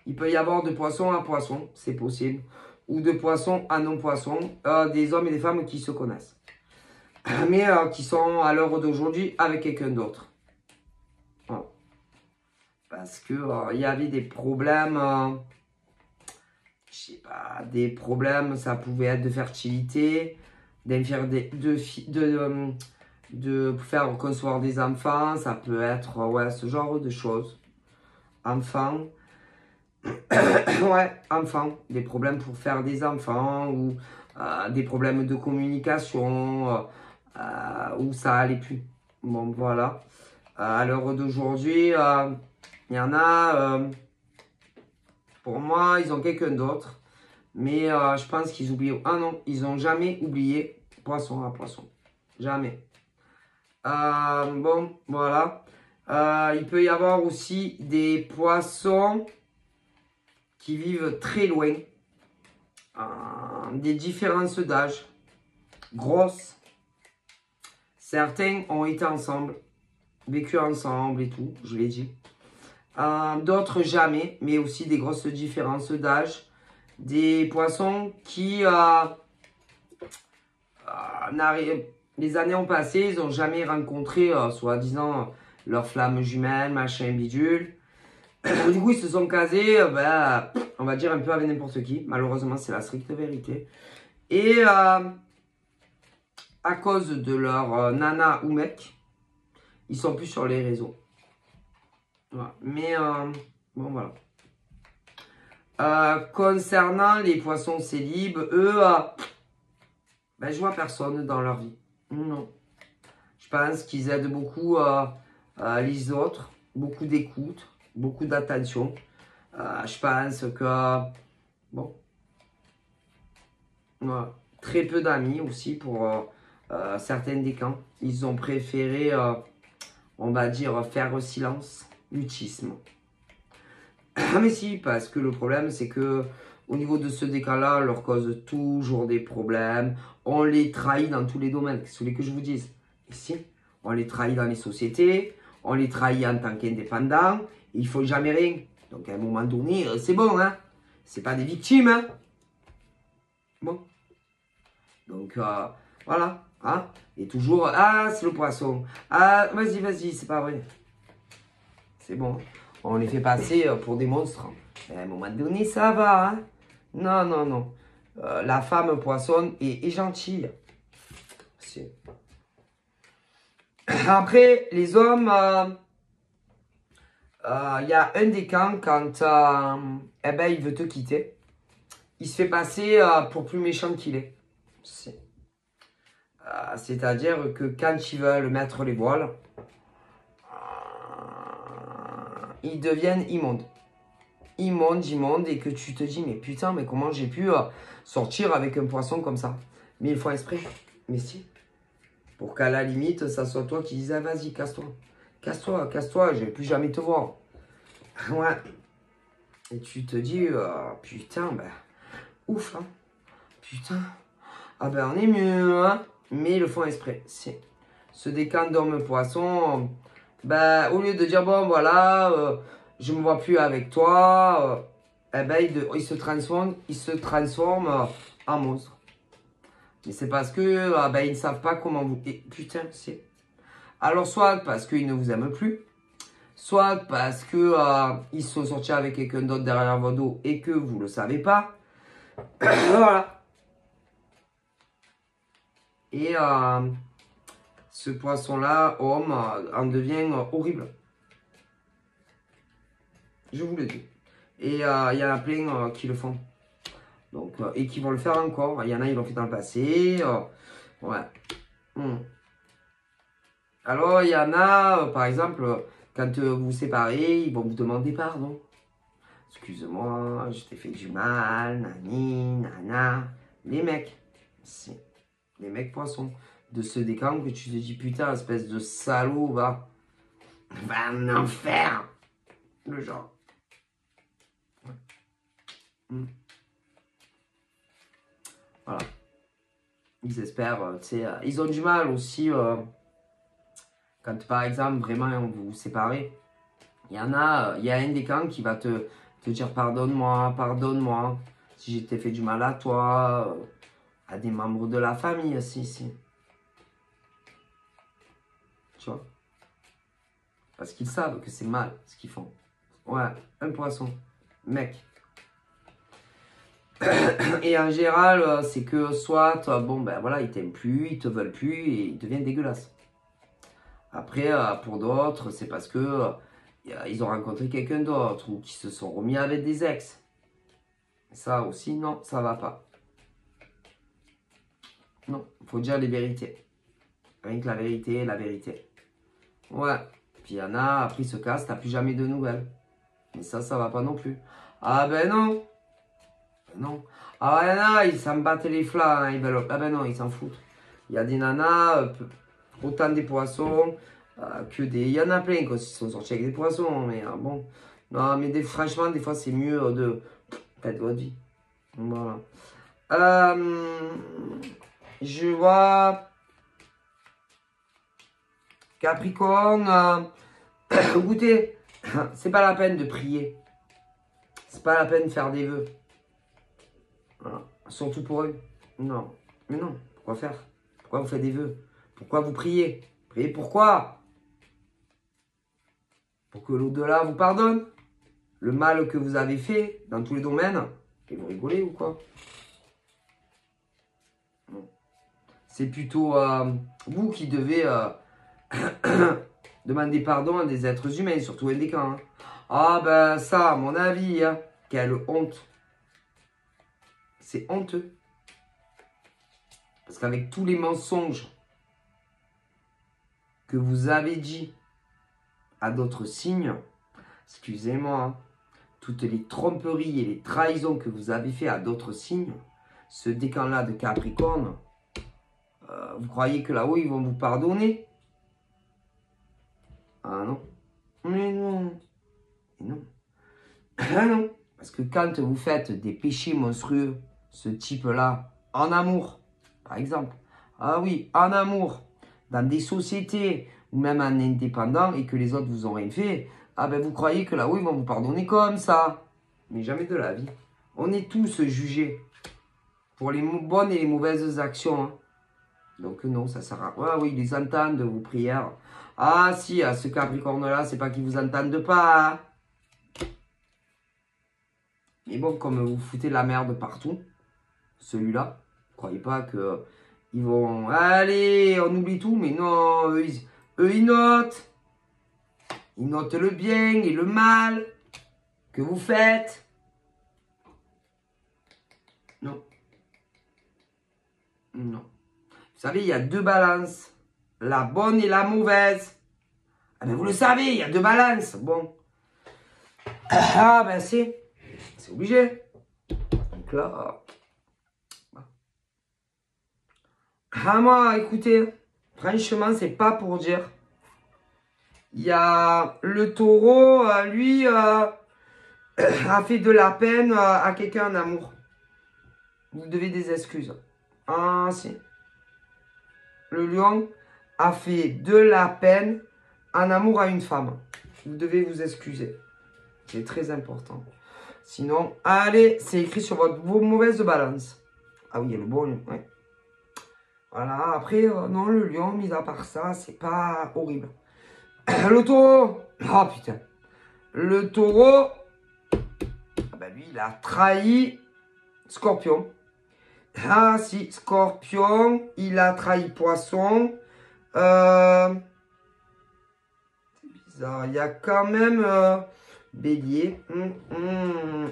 il peut y avoir de poisson à poisson, c'est possible. Ou de poisson à non-poisson, des hommes et des femmes qui se connaissent. Mais qui sont à l'heure d'aujourd'hui avec quelqu'un d'autre. Voilà. Parce que il y avait des problèmes, je sais pas, des problèmes, ça pouvait être de fertilité, de faire concevoir des enfants, ça peut être, ouais, ce genre de choses. Enfants, ouais, enfants, des problèmes pour faire des enfants, ou des problèmes de communication, où ça allait plus. Bon, voilà. À l'heure d'aujourd'hui, il y en a, pour moi, ils ont quelqu'un d'autre. Mais je pense qu'ils oublient. Ah non, ils n'ont jamais oublié poisson à poisson. Jamais. Bon, voilà. Il peut y avoir aussi des poissons qui vivent très loin. Des différences d'âge grosses. Certains ont été ensemble, vécu ensemble et tout, je l'ai dit. D'autres jamais, mais aussi des grosses différences d'âge. Des poissons qui, les années ont passé, ils n'ont jamais rencontré, soi-disant, leur flamme jumelle, machin, bidule. Du coup, ils se sont casés, on va dire un peu avec n'importe qui. Malheureusement, c'est la stricte vérité. Et à cause de leur nana ou mec, ils sont plus sur les réseaux. Voilà. Mais bon, voilà. Concernant les poissons célibes, eux, je vois personne dans leur vie. Non. Je pense qu'ils aident beaucoup les autres, beaucoup d'écoute, beaucoup d'attention. Je pense que, bon, très peu d'amis aussi pour certains des camps. Ils ont préféré, on va dire, faire silence, mutisme. Mais si, parce que le problème, c'est que au niveau de ce décalage, on leur cause toujours des problèmes. On les trahit dans tous les domaines, qu'est-ce que je vous dise. Ici, on les trahit dans les sociétés, on les trahit en tant qu'indépendants. Il ne faut jamais rien. Donc à un moment donné, c'est bon, hein. C'est pas des victimes, hein. Bon. Donc voilà, hein. Et toujours, ah, c'est le poisson. Ah, vas-y, c'est pas vrai. C'est bon. On les fait passer pour des monstres. Et à un moment donné, ça va, hein. Non. La femme poissonne est gentille. Après, les hommes, il y a un des camps quand il veut te quitter. Il se fait passer pour plus méchant qu'il est. C'est-à-dire que quand ils veulent mettre les voiles, ils deviennent immondes. Immondes, et que tu te dis, mais putain, mais comment j'ai pu sortir avec un poisson comme ça? Mais ils font exprès. Mais si. Pour qu'à la limite, ça soit toi qui disais, vas-y, casse-toi. Casse-toi, je vais plus jamais te voir. Ouais. Et tu te dis, putain, ouf, hein. Putain. Ah on est mieux, hein. Mais ils le font exprès. C'est ce décan d'homme poisson, au lieu de dire, bon, voilà, je me vois plus avec toi, il se transforme en monstre. Mais c'est parce que ils ne savent pas comment vous... Et, putain, c'est... Alors, soit parce qu'ils ne vous aiment plus, soit parce que ils sont sortis avec quelqu'un d'autre derrière votre dos et que vous ne le savez pas. Voilà. Et ce poisson-là, homme, en devient horrible. Je vous le dis. Et il y en a plein qui le font. Donc, et qui vont le faire encore. Il y en a, ils l'ont fait dans le passé. Ouais. Alors, il y en a, par exemple, quand vous vous séparez, ils vont vous demander pardon. Excuse-moi, je t'ai fait du mal, nani, nana. Les mecs, les mecs poissons, de ceux des camps que tu te dis, putain, espèce de salaud, va en enfer. Le genre. Voilà. Ils espèrent, tu sais, ils ont du mal aussi, quand par exemple, vraiment, vous vous séparez. Il y en a, il y a un des camps qui va te dire pardonne-moi, pardonne-moi, si j'ai fait du mal à toi, à des membres de la famille aussi. Tu vois? Parce qu'ils savent que c'est mal ce qu'ils font. Ouais, un poisson. Mec. Et en général, c'est que soit, bon, ben voilà, ils t'aiment plus, ils te veulent plus et ils deviennent dégueulasses. Après, pour d'autres, c'est parce que ils ont rencontré quelqu'un d'autre ou qui se sont remis avec des ex. Ça aussi, non, ça va pas. Non, il faut dire les vérités. Rien que la vérité, la vérité. Ouais. Puis il y en a, après ils se cassent, t'as plus jamais de nouvelles. Mais ça va pas non plus. Ah ben non. Non. Ah il y en a, ils s'en battent les flancs, hein, ils veulent... Ah ben non, ils s'en foutent. Il y a des nanas, autant des poissons que des... Il y en a plein qui sont sortis avec des poissons, mais bon. Non, mais franchement, des fois, c'est mieux de... Faites votre vie. Voilà. Je vois... Capricorne, écoutez, c'est pas la peine de prier. C'est pas la peine de faire des vœux. Voilà. Surtout pour eux. Non. Mais non. Pourquoi faire? Pourquoi vous faites des vœux? Pourquoi vous priez? Priez pourquoi? Pour que l'au-delà vous pardonne le mal que vous avez fait dans tous les domaines. Et vous rigolez ou quoi? C'est plutôt vous qui devez demander pardon à des êtres humains, surtout à des camps. Hein. Ah ben ça, à mon avis, hein, quelle honte. C'est honteux. Parce qu'avec tous les mensonges que vous avez dit à d'autres signes, excusez-moi, hein, toutes les tromperies et les trahisons que vous avez fait à d'autres signes, ce décan-là de Capricorne, vous croyez que là-haut, ils vont vous pardonner? Ah non. Mais non. Mais non. Ah non. Parce que quand vous faites des péchés monstrueux, ce type-là, en amour, par exemple, ah oui, en amour, dans des sociétés ou même en indépendant et que les autres vous ont rien fait, ah ben vous croyez que là-haut, ils vont vous pardonner comme ça. Mais jamais de la vie. On est tous jugés pour les bonnes et les mauvaises actions. Hein. Donc non, ça sert à... Ah oui, ils les entendent, vos prières. Ah si, à ce Capricorne-là, c'est pas qu'ils vous entendent pas. Hein. Mais bon, comme vous foutez la merde partout, celui-là, croyez pas que ils vont... Allez, on oublie tout, mais non, eux, ils notent. Ils notent le bien et le mal que vous faites. Non. Non. Vous savez, il y a deux balances. La bonne et la mauvaise. Ah ben vous le savez, il y a deux balances. Bon. Ah ben c'est obligé. Donc là... Ah moi, écoutez, franchement, c'est pas pour dire. Il y a le taureau, lui, a fait de la peine à quelqu'un en amour. Vous devez des excuses. Ah si. Le lion a fait de la peine en amour à une femme. Vous devez vous excuser. C'est très important. Sinon, allez, c'est écrit sur vos mauvaises balances. Ah oui, il y a le bon. Ouais. Voilà, après, non, le lion, mis à part ça, c'est pas horrible. Le taureau. Oh putain. Le taureau, ah ben lui, il a trahi Scorpion. Ah si, Scorpion, il a trahi Poisson. C'est bizarre. Il y a quand même, bélier,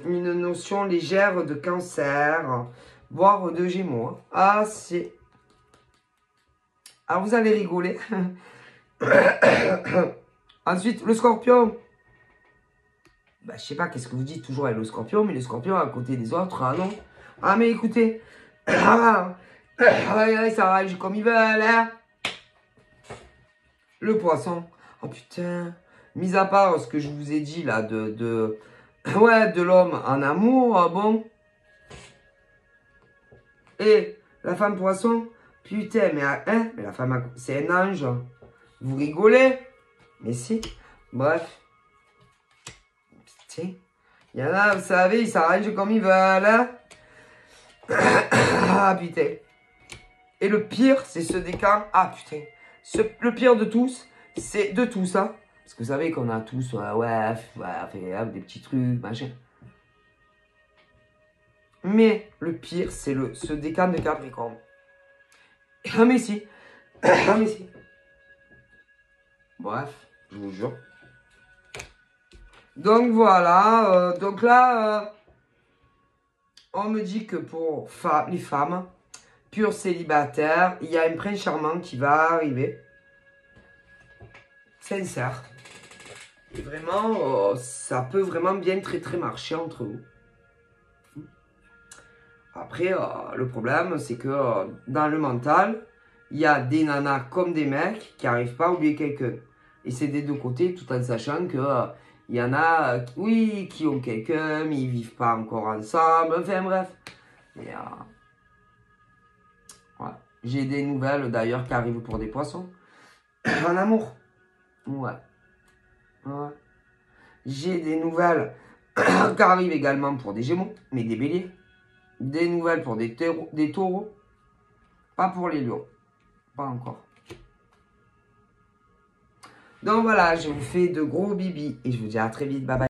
une notion légère de cancer, voire de gémeaux. Hein. Ah, c'est... Alors, vous allez rigoler. Ensuite, le scorpion. Bah, je sais pas, qu'est-ce que vous dites toujours avec le scorpion, mais le scorpion à côté des autres, ah non. Ah, mais écoutez, regardez, ça rage comme ils veulent, hein. Le poisson, oh putain, mis à part ce que je vous ai dit là, ouais, de l'homme en amour, bon. Et la femme poisson, putain, mais, hein, mais la femme, c'est un ange. Vous rigolez? Mais si, bref. Putain. Il y en a, vous savez, ils s'arrangent comme ils veulent. Hein. Ah putain. Et le pire, c'est ce décan. Ah putain. Le pire de tous, c'est de tous, hein. Parce que vous savez qu'on a tous, ouais, fait des petits trucs, machin. Mais le pire, c'est ce décan de Capricorne. Ah mais si. Ah mais si. Bref, je vous jure. Donc voilà, donc là, on me dit que pour les femmes, pure célibataire, il y a un prince charmant qui va arriver. Sincère. Et vraiment, ça peut vraiment bien très marcher entre vous. Après, le problème, c'est que dans le mental, il y a des nanas comme des mecs qui n'arrivent pas à oublier quelqu'un. Et c'est des deux côtés, tout en sachant que il y en a, oui, qui ont quelqu'un, mais ils vivent pas encore ensemble. Enfin bref. Et, ouais. J'ai des nouvelles d'ailleurs qui arrivent pour des poissons. En amour. Ouais. Ouais. J'ai des nouvelles qui arrivent également pour des gémeaux, mais des béliers. Des nouvelles pour des taureaux. Pas pour les lions. Pas encore. Donc voilà, je vous fais de gros bibis et je vous dis à très vite. Bye bye.